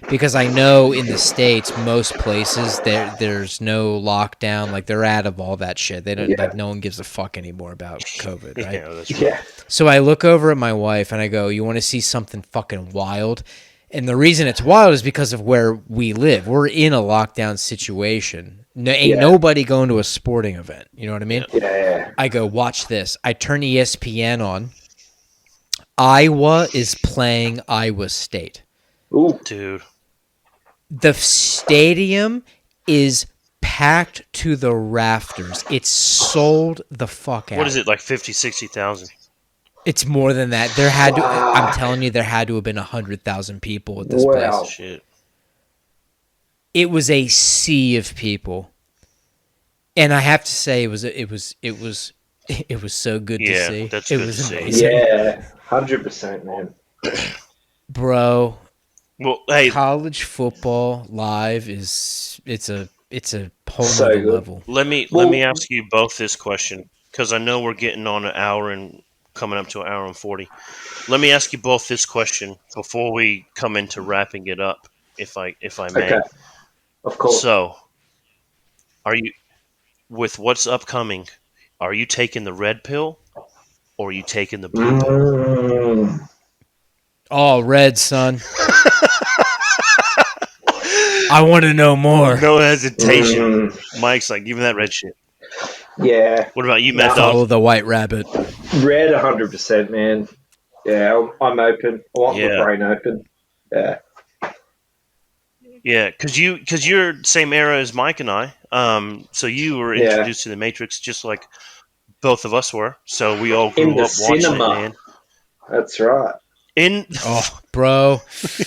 Because I know in the States, most places there's no lockdown. Like, they're out of all that shit. They don't like, no one gives a fuck anymore about COVID, right? Yeah, that's right. Yeah. So I look over at my wife and I go, "You want to see something fucking wild?" And the reason it's wild is because of where we live. We're in a lockdown situation. No, ain't nobody going to a sporting event. You know what I mean? Yeah. I go, "Watch this." I turn ESPN on. Iowa is playing Iowa State. Ooh. Dude. The stadium is packed to the rafters. It's sold the fuck out. What is it, like 50, 60,000? It's more than that. There had to. I'm telling you, there had to have been 100,000 people at this Wow. place. Shit. It was a sea of people, and I have to say, it was so good to Yeah, see. that's It good was to see. amazing, Yeah. 100%, man. bro. Well, hey, College football live it's a whole So nother good. level. let me ask you both this question, because I know we're getting on an hour and coming up to an hour and 40. Let me ask you both this question before we come into wrapping it up, if I may. Okay. Of course. So, are you, with what's upcoming, are you taking the red pill or are you taking the blue pill? Mm. Oh, red, son. I want to know more. No hesitation. Mm. Mike's like, give me that red shit. Yeah. What about you, Mad Follow Dog? the white rabbit. Red 100%, man. Yeah, I'm open. I want my Yeah. brain open. Yeah. Yeah, because you're same era as Mike and I. So you were Yeah. introduced to the Matrix just like both of us were. So we all In grew the up watching cinema. it, man. That's right. In Oh, bro.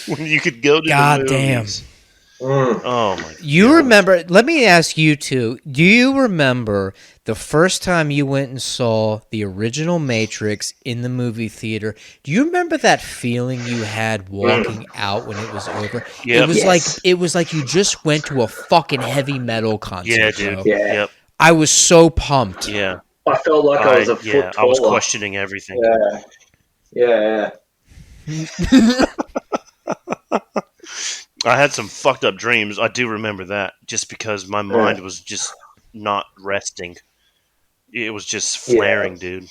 when you could go to God the damn. movies. Mm. Oh my! You God. remember, let me ask you two, do you remember the first time you went and saw the original Matrix in the movie theater? Do you remember that feeling you had walking out when it was over? Yep. It was Yes. like you just went to a fucking heavy metal concert, Yeah, dude. bro. Yeah. Yep. I was so pumped. Yeah. I felt like I was a foot I was taller. questioning everything. Yeah. I had some fucked up dreams. I do remember that, just because my mind was just not resting. It was just flaring, dude.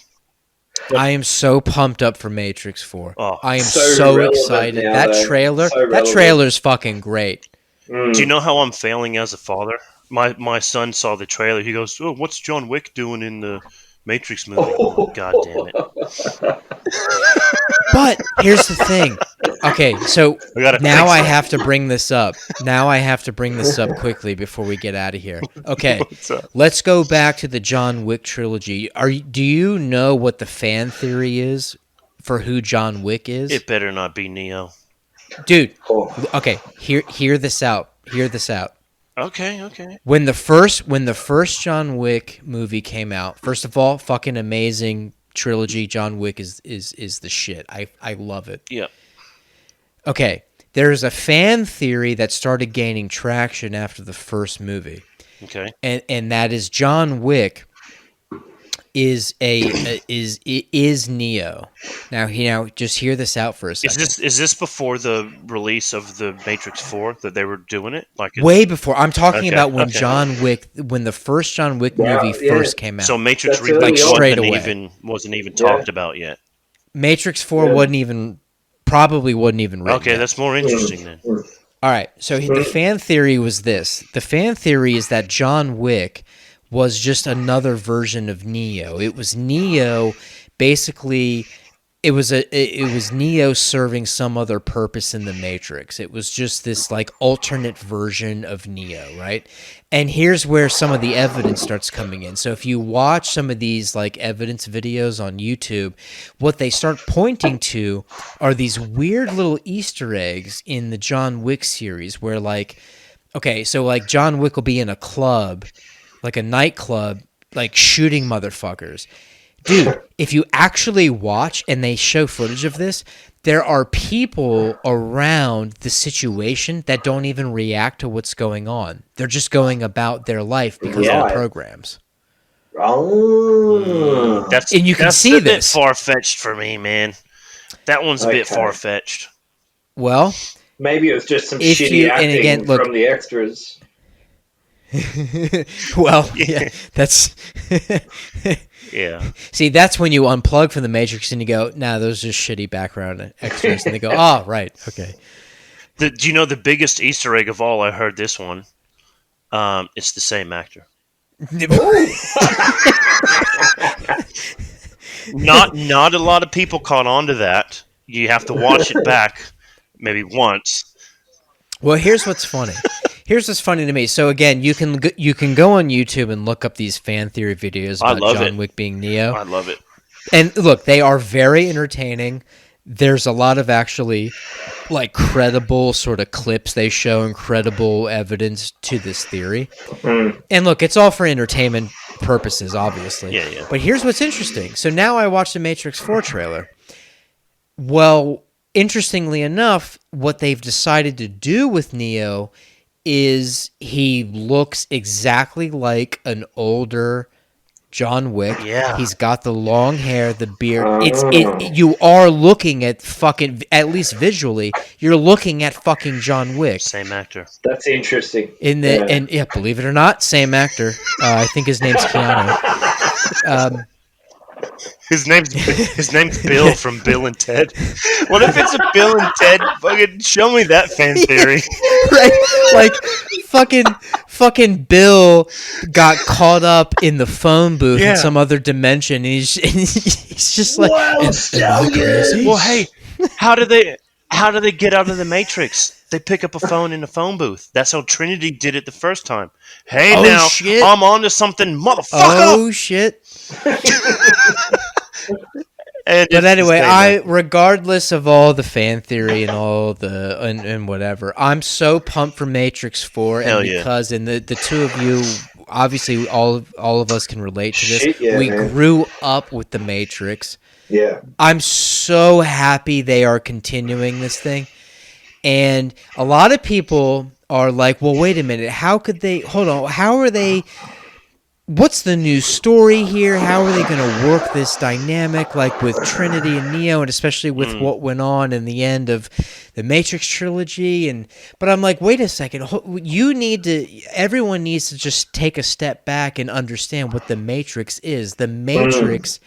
I am so pumped up for Matrix 4. Oh. I am So so relevant excited. now, That though. trailer, So that relevant. trailer's fucking great. Mm. Do you know how I'm failing as a father? My son saw the trailer. He goes, "Oh, what's John Wick doing in the Matrix movie?" I'm like, God damn it! But here's the thing. Okay, so I gotta now fix I that. have to bring this up. Now I have to bring this up quickly before we get out of here. Okay, What's up? let's go back to the John Wick trilogy. Do you know what the fan theory is for who John Wick is? It better not be Neo. Dude, Oh. okay, hear this out. Hear this out. Okay. When the first John Wick movie came out, first of all, fucking amazing trilogy. John Wick is the shit. I love it. Yeah. Okay, there's a fan theory that started gaining traction after the first movie, Okay. and that is John Wick is Neo. Now just hear this out for a second. Is this before the release of the Matrix 4 that they were doing it? Like Way before. I'm talking Okay, about when okay. when the first John Wick Wow, movie yeah. first came out. So Matrix That's early Reboot on. Straight away. wasn't even Yeah. talked about yet. Matrix 4 Yeah. probably wasn't even written. Okay, yet. that's more interesting then. All right, so the fan theory was this. The fan theory is that John Wick was just another version of Neo. It was Neo, basically, it was Neo serving some other purpose in the Matrix. It was just this like alternate version of Neo, right? And here's where some of the evidence starts coming in. So if you watch some of these like evidence videos on YouTube, what they start pointing to are these weird little Easter eggs in the John Wick series where like, okay, so like John Wick will be in a club, like a nightclub, like shooting motherfuckers. Dude, if you actually watch and they show footage of this, there are people around the situation that don't even react to what's going on. They're just going about their life because of Right. the programs. Oh. That's And you can that's see a bit this. far fetched for me, man. That one's a bit Okay. far fetched. Well, Maybe it was just some if shitty you and again acting look, from the extras. well, yeah, that's Yeah. see, that's when you unplug from the Matrix and you go, nah, those are just shitty background extras, and they go, oh, right, okay. Do you know the biggest Easter egg of all? I heard this one. It's the same actor. Oh. Not a lot of people caught on to that. You have to watch it back maybe once. Well, here's what's funny. Here's what's funny to me. So again, you can go on YouTube and look up these fan theory videos I about love John it. Wick being Neo. I love it. And look, they are very entertaining. There's a lot of actually like credible sort of clips they show, incredible evidence to this theory. And look, it's all for entertainment purposes, obviously. Yeah, yeah. But here's what's interesting. So now I watched the Matrix 4 trailer. Well, interestingly enough, what they've decided to do with Neo is he looks exactly like an older John Wick. Yeah. He's got the long hair, the beard. Oh. You are looking at fucking, at least visually, you're looking at fucking John Wick. Same actor. That's interesting. And yeah, believe it or not, same actor. I think his name's Keanu. His name's Bill from Bill and Ted. What if it's a Bill and Ted? Fucking show me that fan theory. Right? Like fucking Bill got caught up in the phone booth Yeah. in some other dimension. And he's just like, Wow, stallion! Well, hey, how do they get out of the Matrix? They pick up a phone in a phone booth. That's how Trinity did it the first time. Hey, Oh, now shit. I'm on to something, motherfucker. oh shit. And But it's the anyway, same regardless of all the fan theory and all the and whatever, I'm so pumped for Matrix 4, Hell and yeah. because and the two of you, obviously all of us can relate to this. Shit, yeah, we man. grew up with the Matrix. Yeah. I'm so happy they are continuing this thing. And a lot of people are like, well, wait a minute. How could they? Hold on. How are they? What's the new story here? How are they going to work this dynamic, like with Trinity and Neo, and especially with what went on in the end of the Matrix trilogy? But I'm like, wait a second. Everyone needs to just take a step back and understand what the Matrix is. The Matrix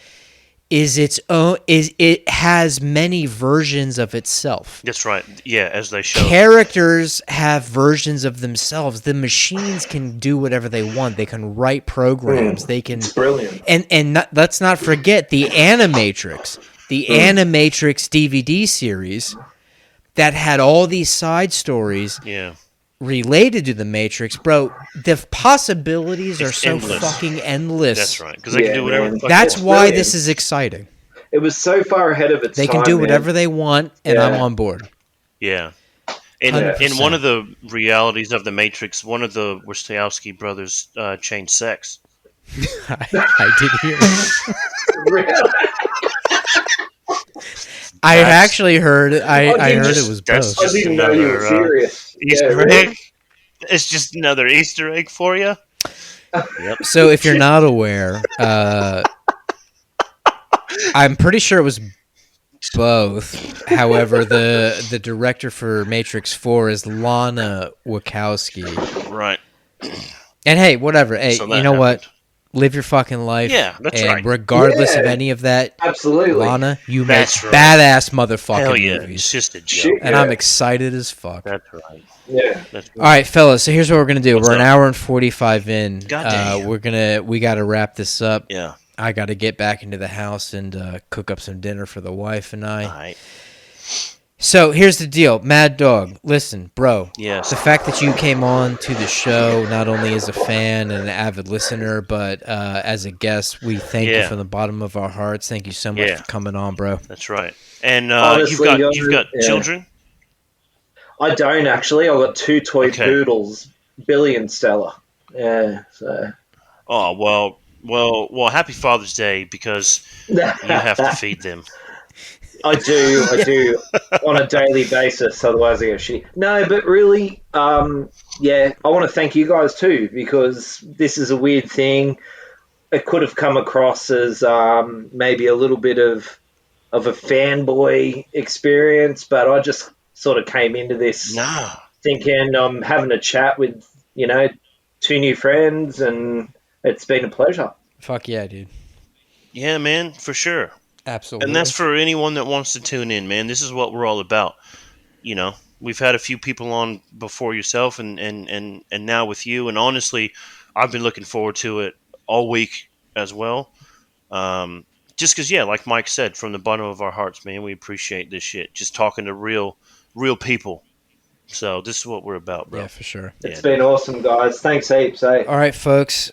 is its own. It has many versions of itself. That's right. Yeah, as they show. Characters have versions of themselves. The machines can do whatever they want. They can write programs. They can, It's brilliant. and let's not forget the Animatrix, Animatrix DVD series that had all these side stories Yeah. related to the Matrix, bro. The possibilities are It's so endless. fucking endless. That's right. Because they can Yeah, do whatever man. the fuck That's they why brilliant. this is exciting. It was so far ahead of its They time. can do man. whatever they want, and I'm Yeah. on board. Yeah. In 100%. one of the realities of the Matrix, one of the Wachowski brothers changed sex. I did hear it. Really? I That's- actually heard it. I you heard just- it was that's both. I didn't know you were another, serious. Yeah, Easter really? egg. It's just another Easter egg for you. Yep. So if you're not aware, I'm pretty sure it was both. However, the director for Matrix 4 is Lana Wachowski. Right. And hey, whatever. Hey, So that you know what? happened. Live your fucking life. Yeah, that's and right. regardless of Yeah. any of that, Absolutely. Lana, you make That's right. badass motherfucking Hell yeah. movies. It's just a joke. Shit. And I'm excited as fuck. That's right. Yeah. That's All right, fellas. So here's what we're gonna do. What's We're an up? hour and 45 in. Goddamn. We gotta wrap this up. Yeah. I gotta get back into the house and cook up some dinner for the wife and I. All right. So here's the deal, Mad Dog. Listen, bro. Yes. The fact that you came on to the show, not only as a fan and an avid listener, but as a guest, we thank you Yeah. from the bottom of our hearts. Thank you so much Yeah. for coming on, bro. That's right. And Honestly, you've got yeah. children. I don't actually. I've got two toy Okay. poodles, Billy and Stella. Yeah. So. Oh well. Happy Father's Day because you have to feed them. I do on a daily basis. Otherwise, I go shit. No, but really, yeah, I want to thank you guys too because this is a weird thing. it could have come across as maybe a little bit of a fanboy experience, but I just sort of came into this Nah. thinking I'm having a chat with, two new friends, and it's been a pleasure. Fuck yeah, dude. Yeah, man, for sure. Absolutely. And that's for anyone that wants to tune in, man. This is what we're all about. We've had a few people on before yourself and now with you. And honestly, I've been looking forward to it all week as well. Just because, yeah, like Mike said, from the bottom of our hearts, man, we appreciate this shit. Just talking to real people. So this is what we're about, bro. Yeah, for sure. It's been awesome, guys. Thanks heaps, eh? All right, folks.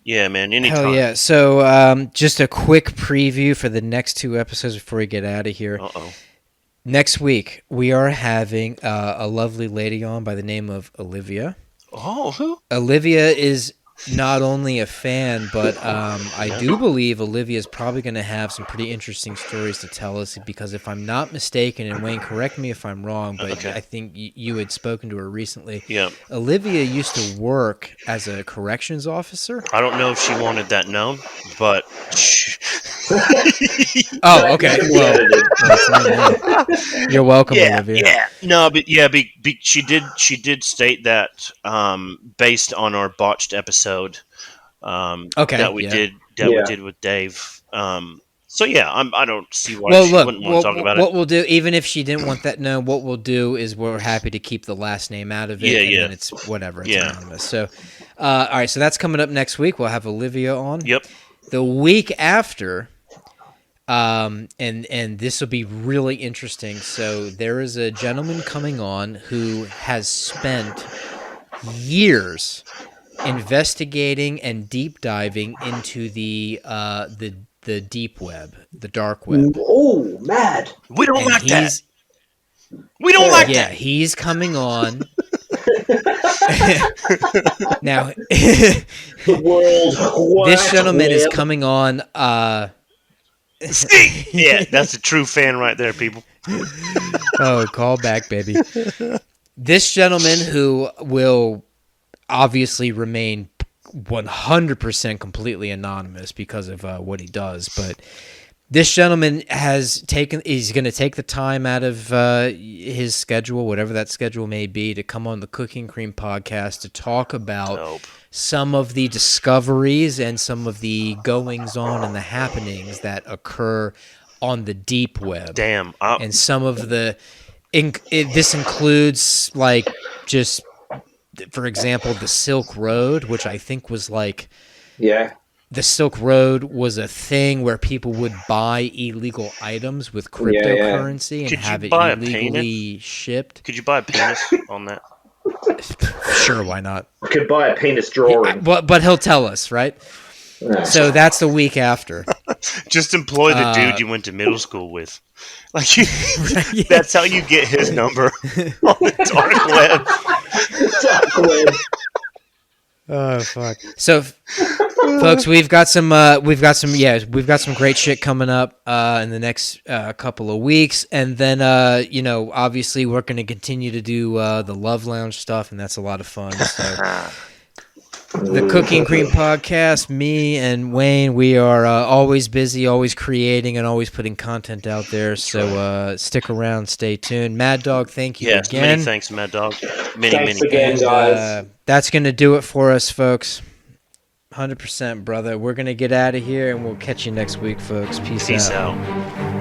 Yeah, man, anytime. Hell yeah. So just a quick preview for the next 2 episodes before we get out of here. Uh-oh. Next week, we are having a lovely lady on by the name of Olivia. Oh, who? Olivia is not only a fan, but I do believe Olivia is probably going to have some pretty interesting stories to tell us, because if I'm not mistaken, and Wayne, correct me if I'm wrong, but Okay. I think you had spoken to her recently. Yeah. Olivia used to work as a corrections officer. I don't know if she wanted that known, but... Oh, okay. Well, you're welcome, yeah, Olivia. yeah. No, but yeah, she did state that based on our botched episode that we did with Dave. So yeah, I don't see why she wouldn't want to talk about what it. we'll do, even if she didn't want that known, what we'll do is we're happy to keep the last name out of it. Yeah, and yeah. then it's whatever. It's anonymous. So, all right. So that's coming up next week. We'll have Olivia on. Yep. The week after, and this will be really interesting. So there is a gentleman coming on who has spent years investigating and deep diving into the deep web, the dark web. Oh, mad! We don't And like that. he's We don't like yeah, that. he's coming on. Now, The world. this gentleman is web. coming on. Yeah, that's a true fan right there, people. Oh, call back, baby. This gentleman who will obviously remain 100% completely anonymous because of what he does, but this gentleman he's going to take the time out of his schedule, whatever that schedule may be, to come on the Cooking Cream podcast to talk about Dope. some of the discoveries and some of the goings on and the happenings that occur on the deep web. Damn. And some of this includes, like, just, for example, the Silk Road, which I think was like... Yeah. The Silk Road was a thing where people would buy illegal items with cryptocurrency and Could you have it buy a illegally shipped. Could you buy a penis on that? Sure, why not? Could buy a penis drawing. But he'll tell us, right? So that's the week after. Just employ the dude you went to middle school with. Like that's how you get his number on the dark web. Dark web. Oh fuck! So, folks, we've got some great shit coming up in the next couple of weeks, and then obviously we're going to continue to do the Love Lounge stuff, and that's a lot of fun. So, the Cooking Cream podcast, me and Wayne, we are always busy, always creating, and always putting content out there. So stick around, stay tuned. Mad Dog, thank you Yes, again. many thanks, Mad Dog. Thanks again, guys. That's going to do it for us, folks. 100%, brother. We're going to get out of here, and we'll catch you next week, folks. Peace Peace out. out.